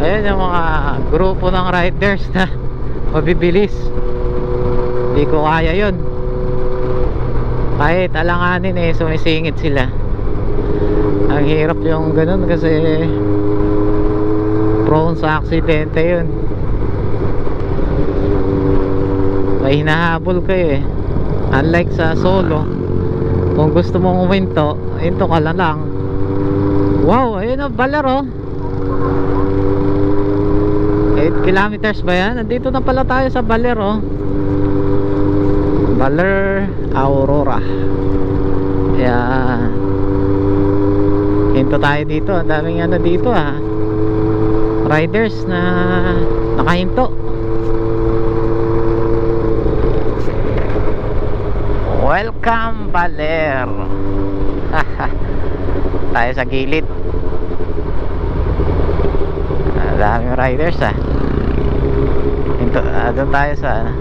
Ayan yung mga grupo ng riders na mabibilis. Hindi ko kaya yun. Kahit alanganin eh, sumisingit sila. Ang hirap yung ganun kasi prone sa aksidente yun. May hinahabol kayo eh. Unlike sa solo, kung gusto mong uminto, hinto ka lang. Wow, ayun o, Balero. 8 kilometers ba yan? Nandito na pala tayo sa Baler, oh. Baler Aurora. Yan. Hinto tayo dito. Ang daming ano dito, ah. Riders na nakahinto. Welcome Baler. Tayo sa gilid. Ang daming riders, ah. Doon tayo sa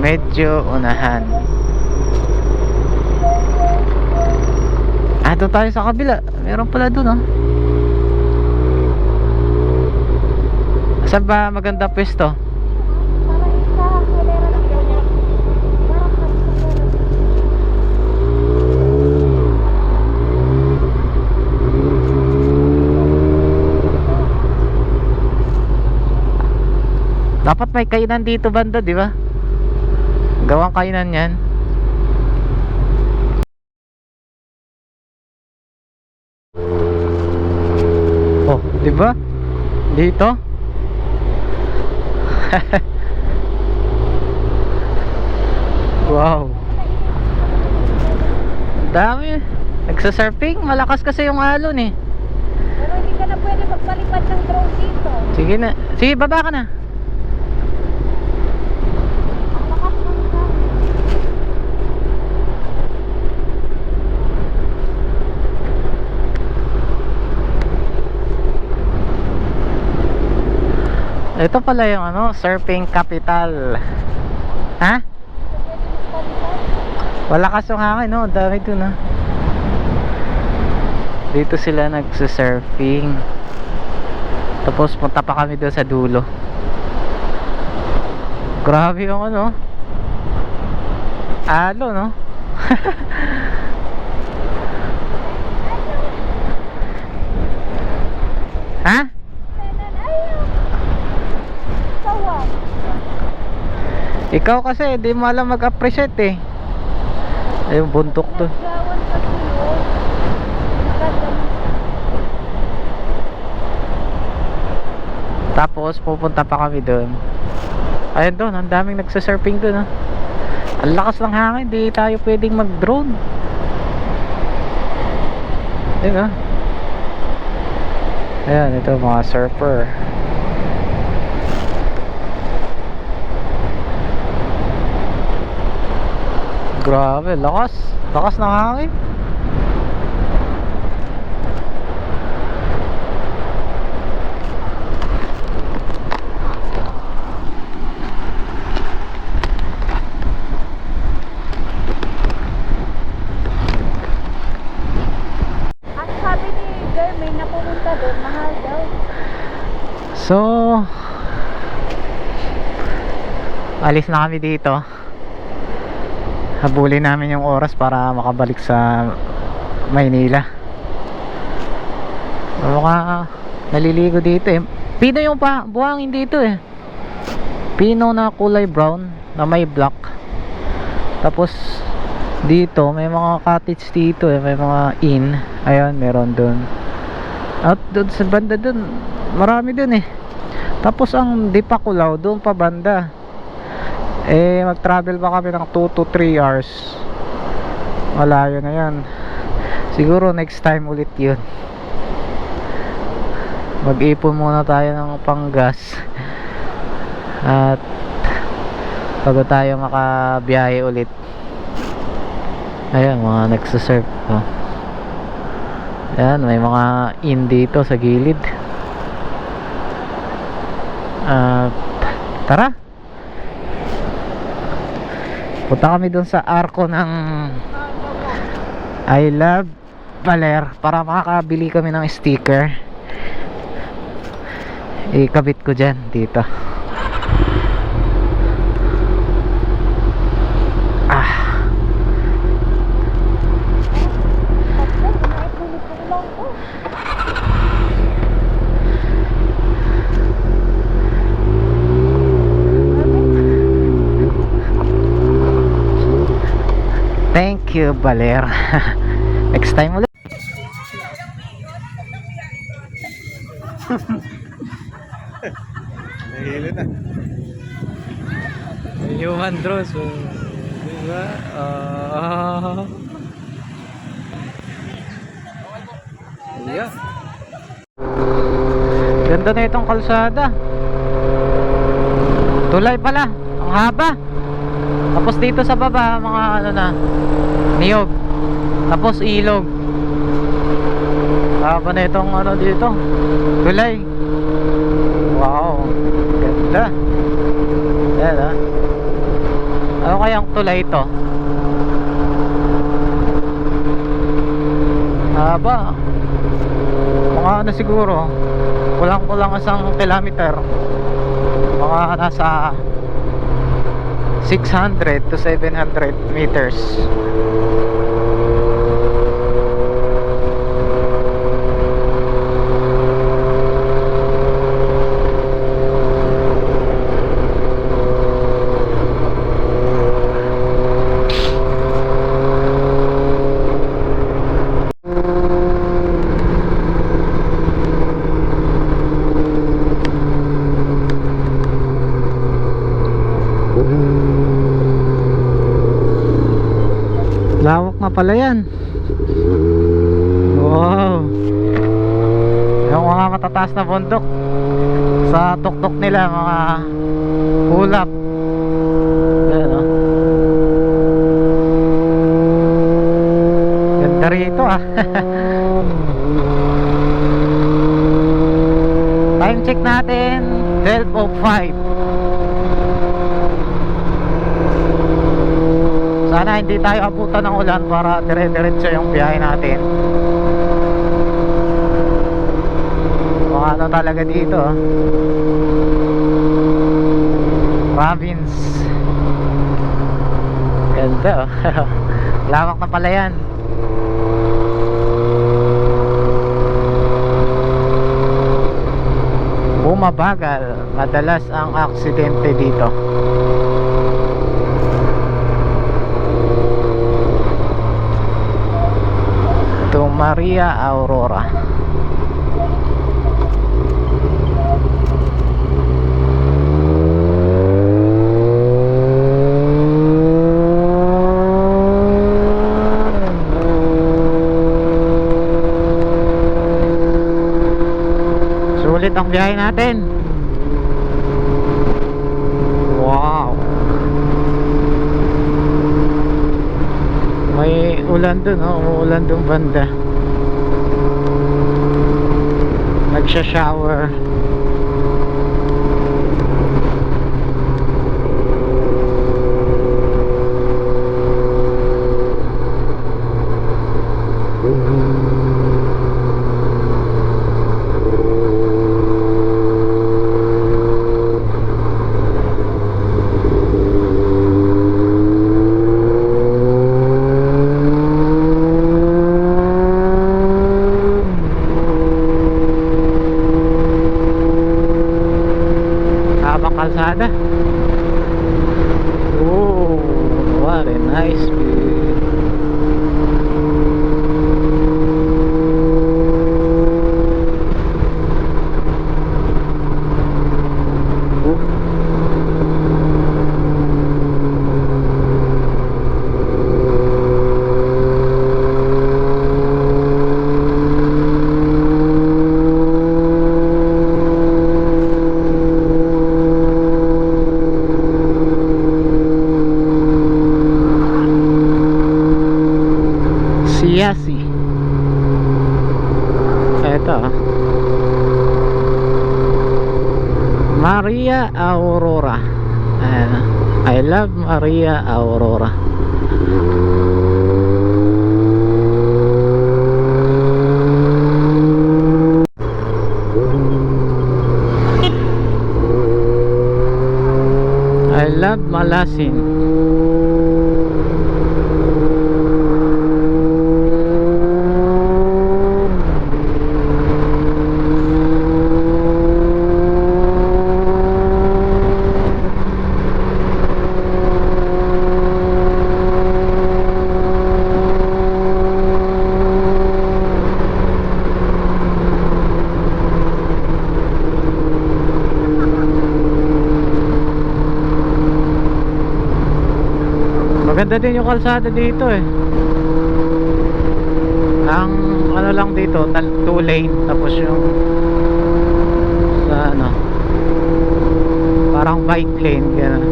medyo unahan. Doon tayo sa kabila. Meron pala doon, oh. Saan ba maganda pwesto? Dapat may kainan dito banda, di ba? Gawang kainan yan. Oh, di ba? Dito. Wow. Dami. Nagsa-surfing, malakas kasi yung alon eh. Pero hindi ka na pwede magpalipad ng drone dito. Sige na. Sige, baba ka na. Ito pala yung ano, surfing capital. Ha? Wala kasong hangin, no? Dami dun, no? Dito sila nagsa-surfing. Tapos punta pa kami doon sa dulo. Grabe yung ano. Alo, no? Ha? Ikaw kasi di mo alam mag-appreciate eh. Ayun, bundok doon. Tapos pupunta pa kami doon. Ayun doon, ang daming nagsa-surfing doon, ah. Ang lakas ng hangin, di tayo pwedeng mag-drone. Ayun, ah. Ayan, ito mga surfer. Grabe, lakas. Lakas ng hangin. At sabi ni Jermaine na pumunta doon, mahal daw. alis na kami dito. Habulin namin yung oras para makabalik sa Maynila. Mukha naliligo dito eh. Pino yung buhangin dito eh. Pino na kulay brown na may black. Tapos dito may mga cottage dito eh. May mga inn. Ayun, meron dun. At dun sa banda dun, marami dun eh. Tapos ang Dipakulaw doon pa banda. Eh mag-travel ba kami ng 2 to 3 hours. Malayo na yan. Siguro next time ulit yun. Mag-ipon muna tayo ng panggas. At bago tayo makabiyahe ulit. Ayan, mga nagsasurf. Oh. Ayan, may mga inn dito sa gilid. Tara, punta kami dun sa arko ng I Love Baler para makakabili kami ng sticker. Ikabit ko dyan dito. Thank you, Baler. Next time ulit. Nahihilo na. Human draws. Diba? Yeah. Ganda na itong kalsada. Tulay pala. Ang haba. Tapos dito sa baba, mga ano na, niyog. Tapos ilog. Haba na itong ano dito. Tulay. Wow. Ganda. Yan ah. Ano kayang tulay ito? Haba. Mga ano siguro, kulang-kulang 1 kilometer. Mga nasa 600 to 700 meters. Lawak na pala yan. Wow. Yung mga matataas na bundok, sa tuktok nila mga ulap. Ayan, oh. Ganda rito ah. Time check natin 12:05. Sana hindi tayo abutan ng ulan para dire-diretso yung biyahe natin. Mga ano talaga dito ah. Province. Ganda oh. Lawak na pala yan. Bumabagal madalas ang aksidente dito. Maria Aurora. Sulit ang biyahe natin. Wow. May ulan dun, oh. Umuulan dun banda. Nagsha-shower. mahabang kalsada. Oh, what a nice view. Siyasi. Ito Maria Aurora. Ayan. I love Maria Aurora. I love Malasin. Maganda din yung kalsada dito eh. Ang ano lang dito, 2 lane, tapos yung sa ano, parang bike lane gano'n.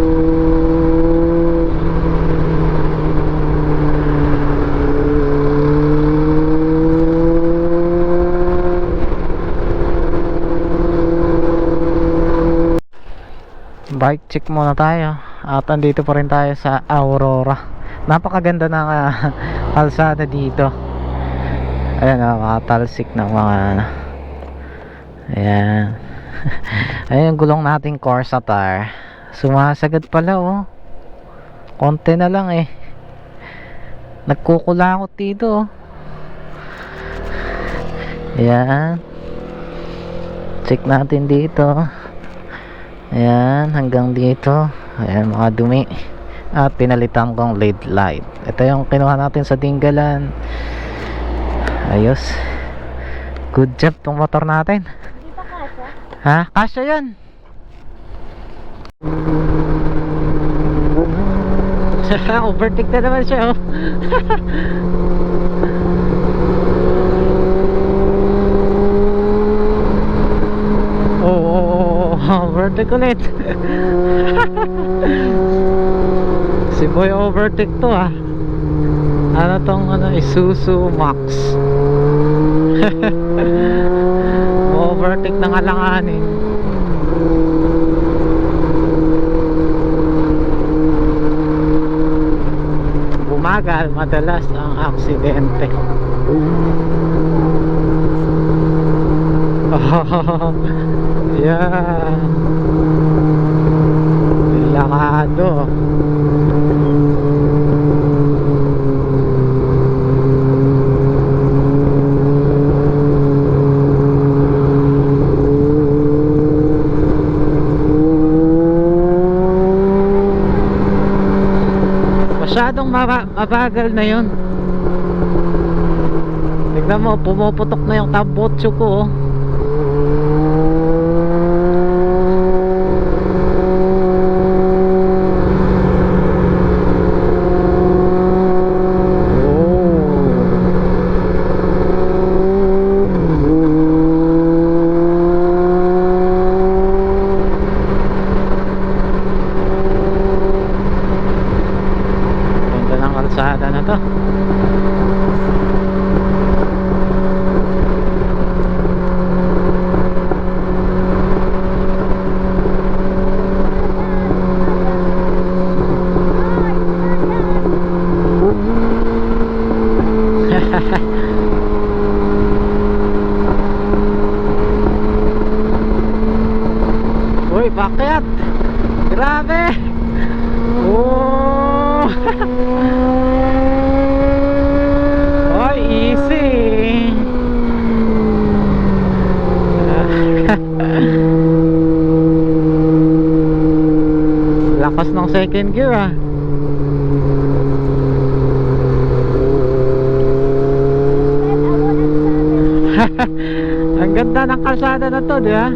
Bike check muna tayo. At andito pa rin tayo sa Aurora. Napakaganda ng kalsada dito. Ayan, makatalsik ng mga ayan. Ayan yung gulong nating Corsa tire. Sumasagad pala oh. Konti na lang eh. Nagkukulangot dito oh. Ayan. Check natin dito. Ayan, hanggang dito. Ayan, mga dumi. At pinalitan kong LED light. Ito yung kinuha natin sa Dinggalan. Ayos. Good job tong motor natin. Hindi pa kasya? Ha? Kasya yan. Overtake na naman siya oh. Overtake ulit. Si boy overtake to ah. Ano tong ano, Isuzu Max. Overtake na alanganin. Bumagal madalas ang aksidente. Yeah. Lakado. Masyadong mabagal na yun. Tignan mo, pumuputok na yung tambotso ko oh. Kalsada na to. Uy, bakit? Grabe! Oh! Oy, easy! Lakas ng second gear ah. Ang ganda ng kalsada na to, di ba?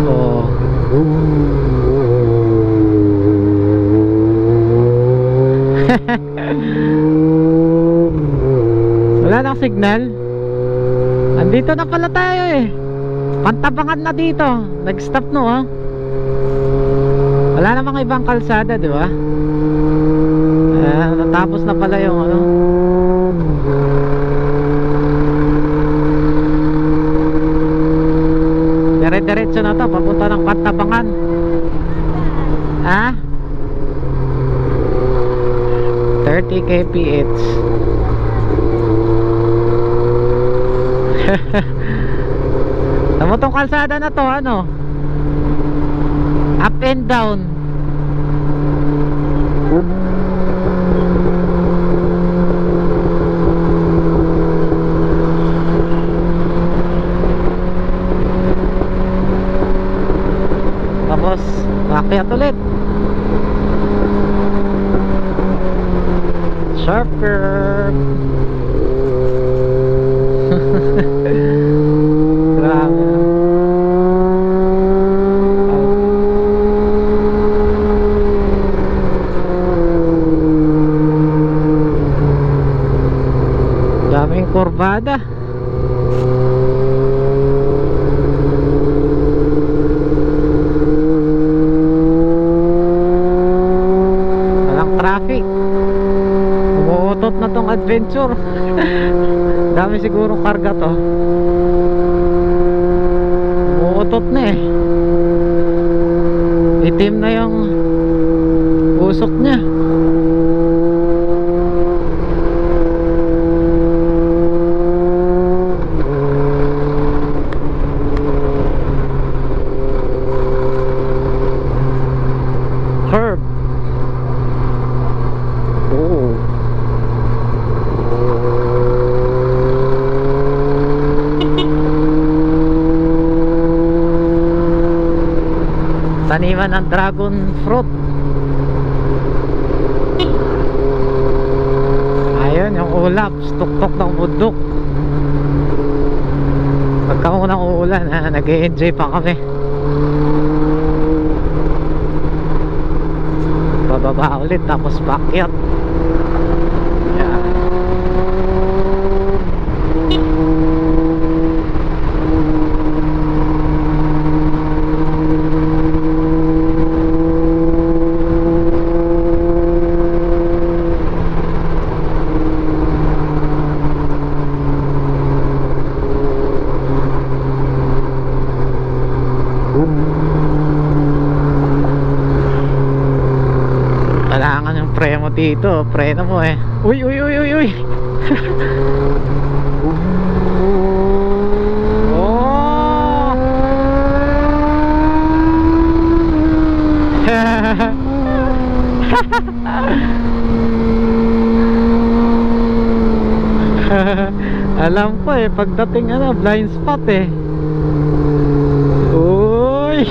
Oh. Wala nang signal. Andito na pala tayo eh. Pantabangan na dito. Nag-stop no ha. Wala namang ibang kalsada, di ba? Natapos na pala yung ano. Dire-diretso na to papunta ng Pantabangan. Ha? 30 kph. Tama tong kalsada na to, ano? Up and down. Tapos akyat ulit. Sharp curve. Grabe. Daming kurbada. Walang traffic. Umuutot na tong adventure. Dami sigurong karga to. Umuutot na eh. Itim na yung usok niya. Curb. Oh. Taniman ng dragon fruit. Ayun yung ulap, tuktok ng bundok. Pagka unang uulan, nag-e-enjoy pa kami. Bababa ulit tapos paakyat. Yeah. Kailangan yung preno dito. Preno mo eh. Uy, uy, uy, uy, uy. Oh. Alam ko eh, pagdating ano, blind spot eh. Uy.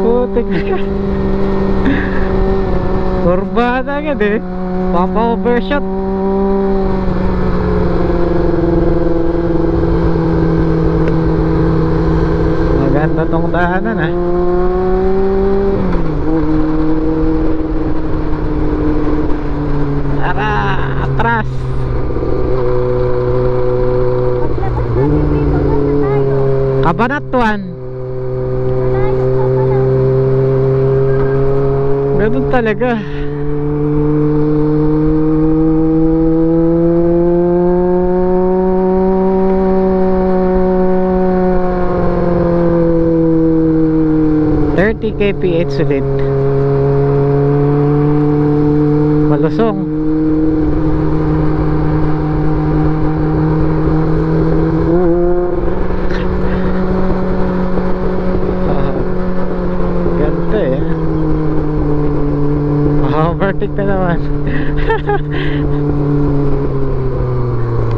Putik ka. Kurbada agad eh. Papa overshot. Maganda tong daanan ah. Tara, atras. Kabanatuan. Ganun talaga. kph ulit. Malusong. Ganda eh. Overtake na naman.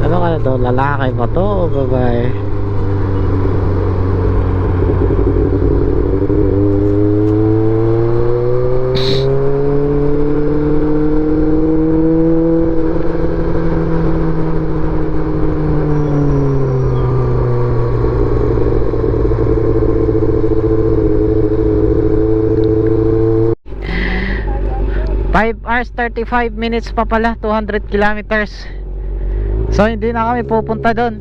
Ano ka na to? Lalaki pa to o babae? 5 hours 35 minutes pa pala, 200 kilometers. So hindi na kami pupunta doon.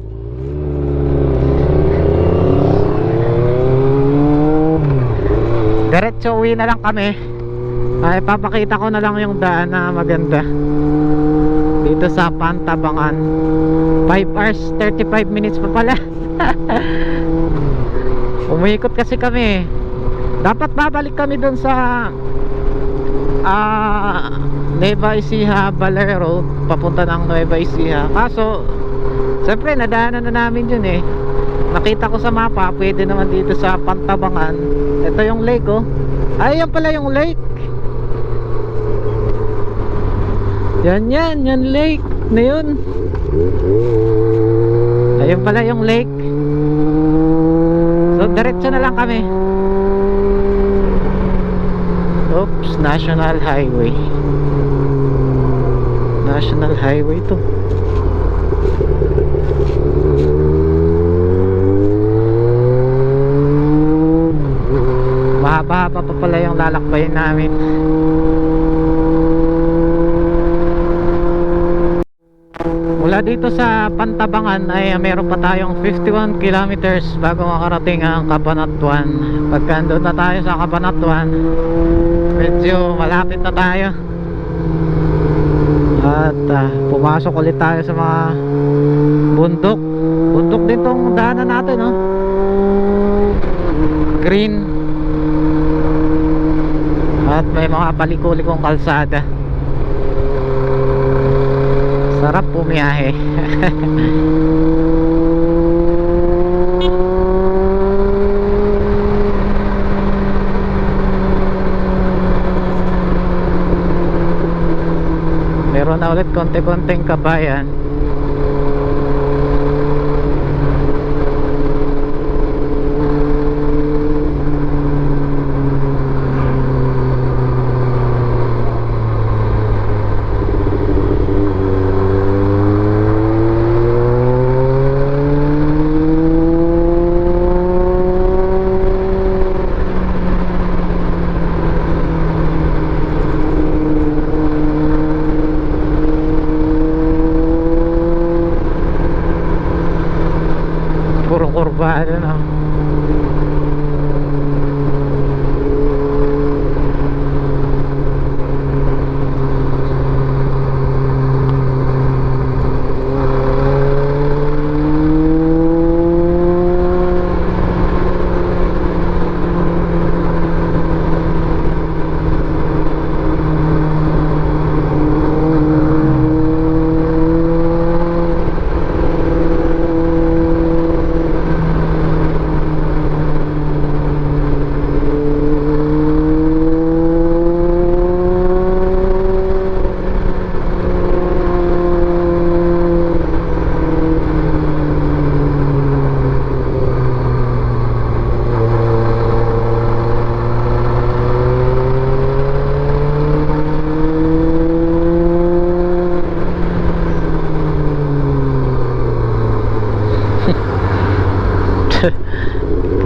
Diretso uwi na lang kami. Ay papakita ko na lang yung daan na maganda dito sa Pantabangan. 5 hours 35 minutes pa pala. Umikot kasi kami. Dapat babalik kami doon sa Nueva Ecija, Valero, papunta ng Nueva Ecija. Kaso siyempre nadaanan na namin yun eh. Nakita ko sa mapa, pwede naman dito sa Pantabangan. Ito yung lake oh. Ay yan pala yung lake. Yan lake na yun. Ayun pala yung lake. So diretso na lang kami. Oops, National Highway. National Highway to. Mahaba-haba pa pala yung lalakbayin namin. Mula dito sa Pantabangan ay meron pa tayong 51 kilometers bago makarating ang Cabanatuan. Pagka andun na tayo sa Cabanatuan, medyo malapit na tayo. At pumasok ulit tayo sa mga bundok. Bundok din tong daanan natin no? Green. At may mga paliko-likong kalsada. Sarap pumiyahe. Meron na ulit konti-konting kabayan. Puro kurba ano no?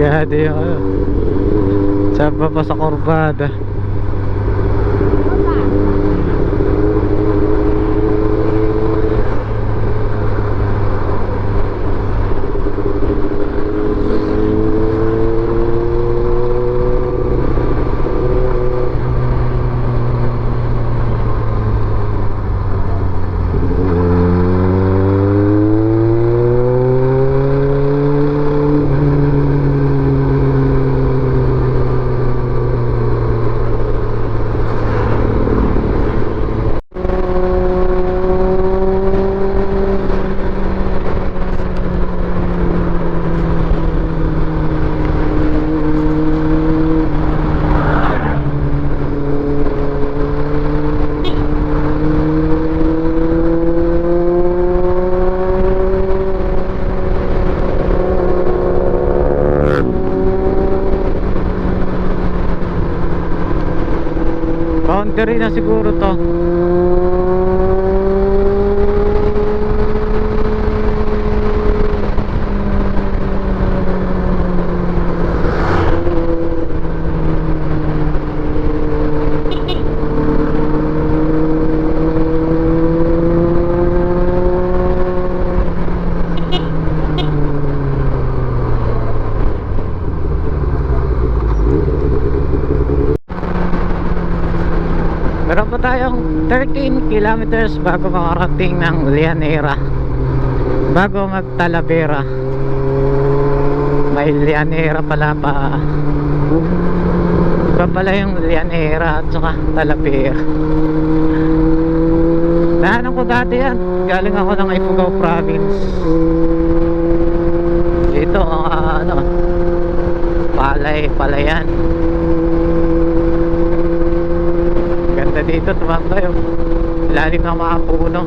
Gado yung ano. Saba pa sa kurbada. Boundary na siguro to. 13 kilometers bago makarating ng Lianera, bago mag Talavera. May Lianera pala pa, iba pala yung Lianera at saka Talavera. Daanan ko dati yan, galing ako ng Ifugao province. Dito ano, palayan. Ganda dito, tumambay oh. Lalim ng mga puno.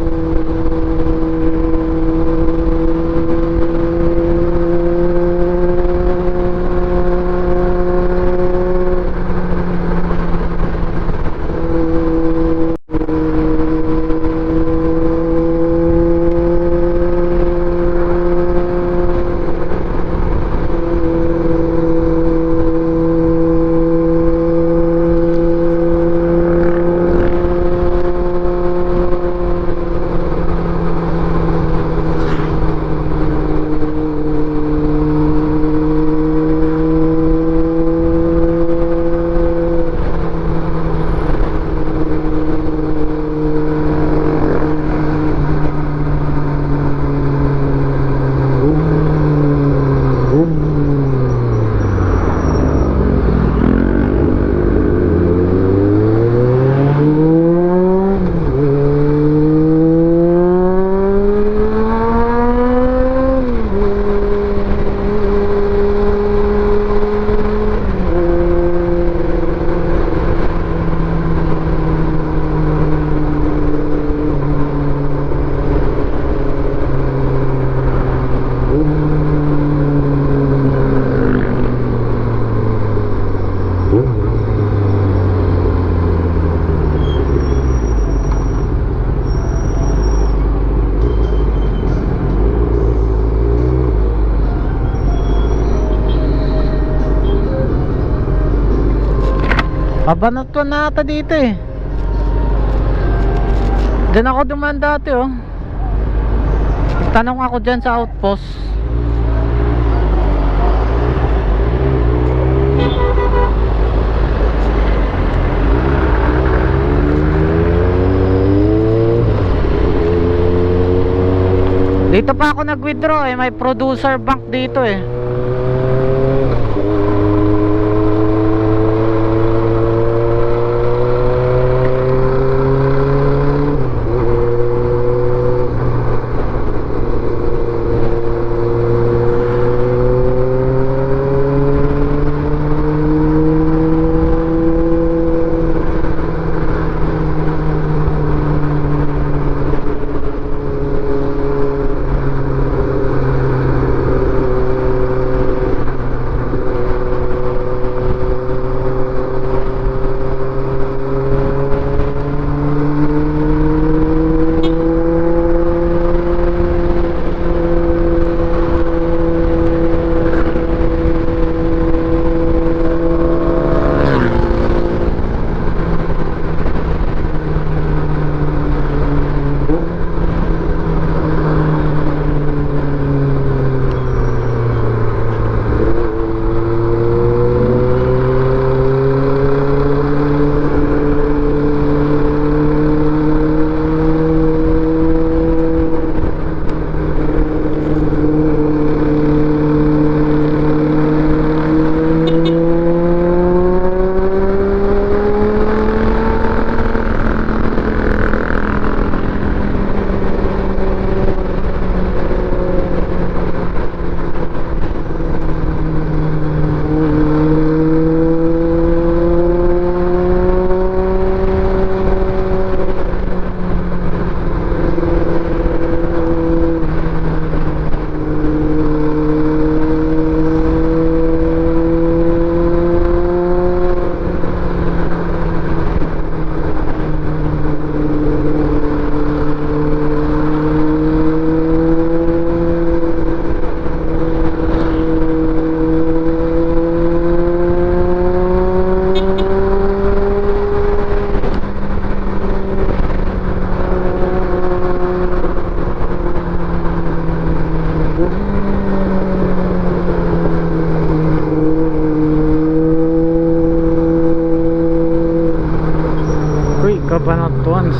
Mabanat ko na ata dito eh. Diyan ako dumaan dati oh. Tanong ako dyan sa outpost. Dito pa ako nag-withdraw eh. May producer bank dito eh.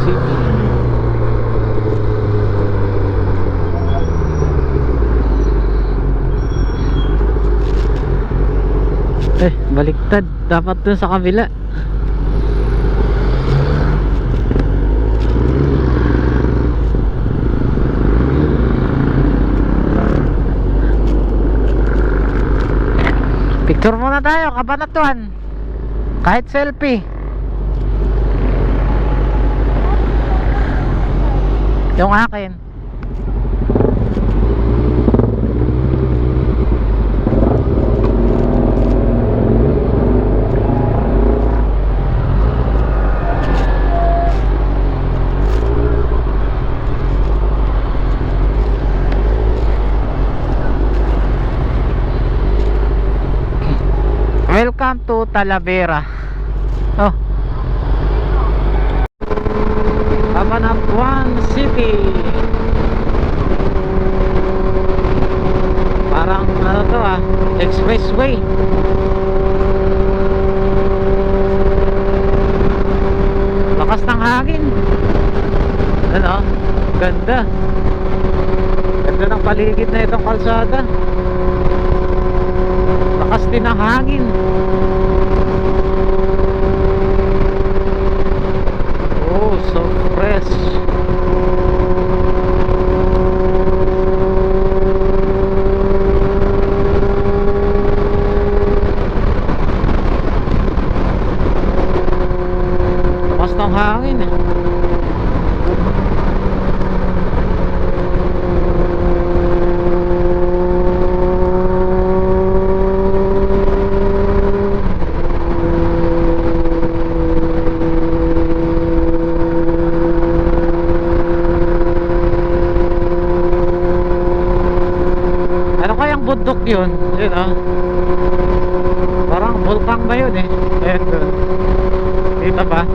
City. Baliktad. Dapat dun sa kabila. Picture muna tayo, Kabanatuan. Kahit selfie. Yung akin. Welcome to Talavera. Oh. Cabanatuan City. Parang ano to expressway. Lakas ng hangin. Ano? Ganda. Ganda ng paligid na itong kalsada. Lakas din ng hangin. Oh, so fresh. Lakas ng hangin eh. Bundok yun, yun parang bulkang ba yun eh. Ayan doon, kita ba?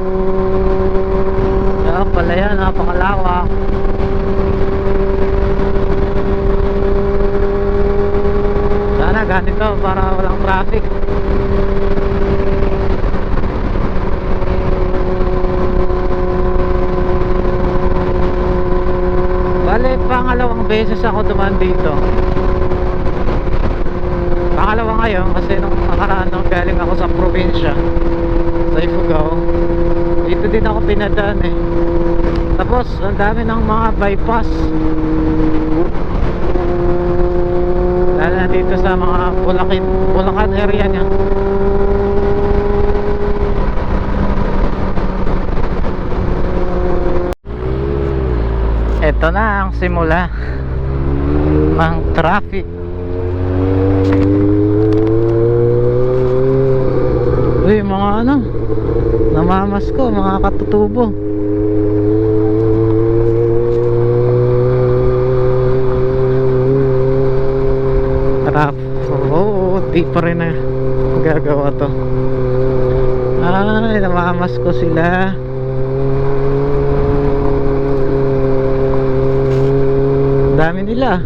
Kaya pala yan, napakalawak. Sana ganito para walang traffic. Bale, pangalawang beses ako dumaan dito. Pangalawa ngayon kasi nung nakaraan nung galing ako sa probinsya sa Ifugao, dito din ako pinadaan eh. Tapos ang dami ng mga bypass, lalo na dito sa mga Bulacan area niya. Ito na ang simula ng traffic. Uy, mga namamas ko, mga katutubo. Di pa rin na gagawa to. Ay, namamas ko sila. Dami nila.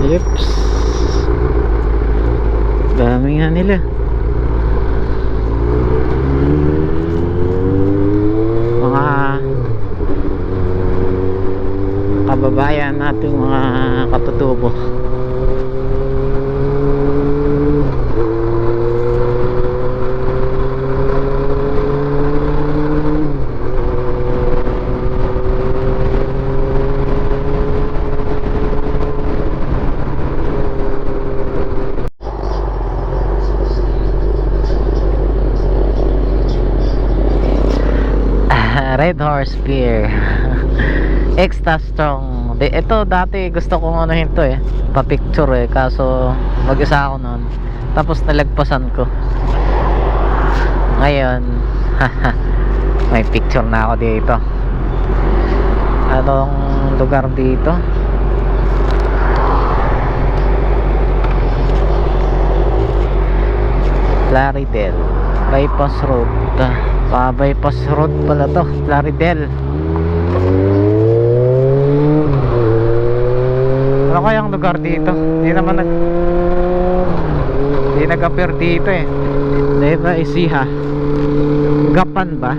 Yeps. Dami nga nila. Mga kababayan nating mga katutubo. Red Horse Beer. Extra strong. Ito dati gusto kong anuhin to eh, pa-picture eh, kaso mag-isa ako noon. Tapos nalagpasan ko. Ngayon, may picture na ako dito. Anong lugar dito? Plaridel Bypass Road. Pa-bypass road pala to, Plaridel. Ano kayang lugar dito? Hindi naman nag-appear dito eh. Nueva Ecija. Gapan ba?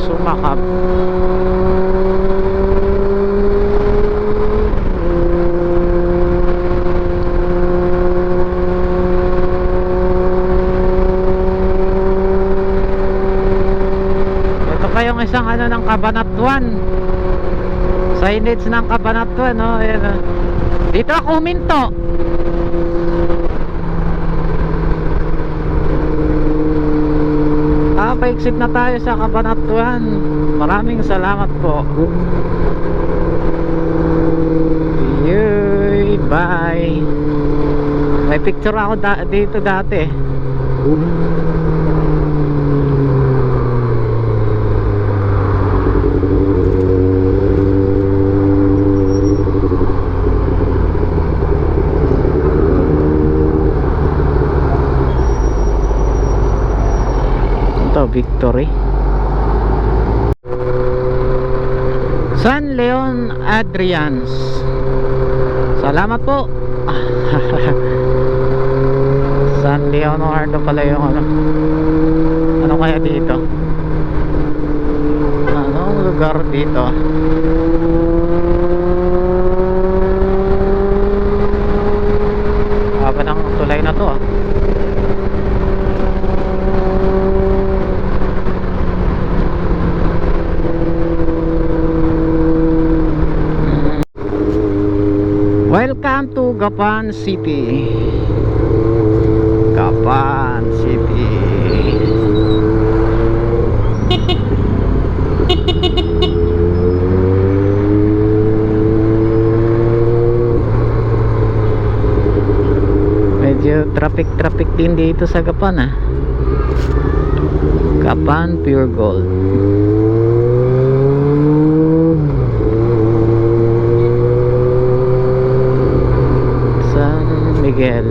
Sumakap. Ito pa yung isang ano ng Cabanatuan. Signage ng Cabanatuan, no? Ayan, oh. Dito ako huminto. Pa-exit na tayo sa Cabanatuan. Maraming salamat po. Yay, bye. May picture ako dito dati. Victory San Leon Adrians. Salamat po. San Leonardo pala yung ano kaya dito, anong lugar dito? Haba ng tulay na to ah. Welcome to Gapan City. Gapan City. Medyo traffic din dito sa Gapan ah. Gapan Pure Gold. San Miguel.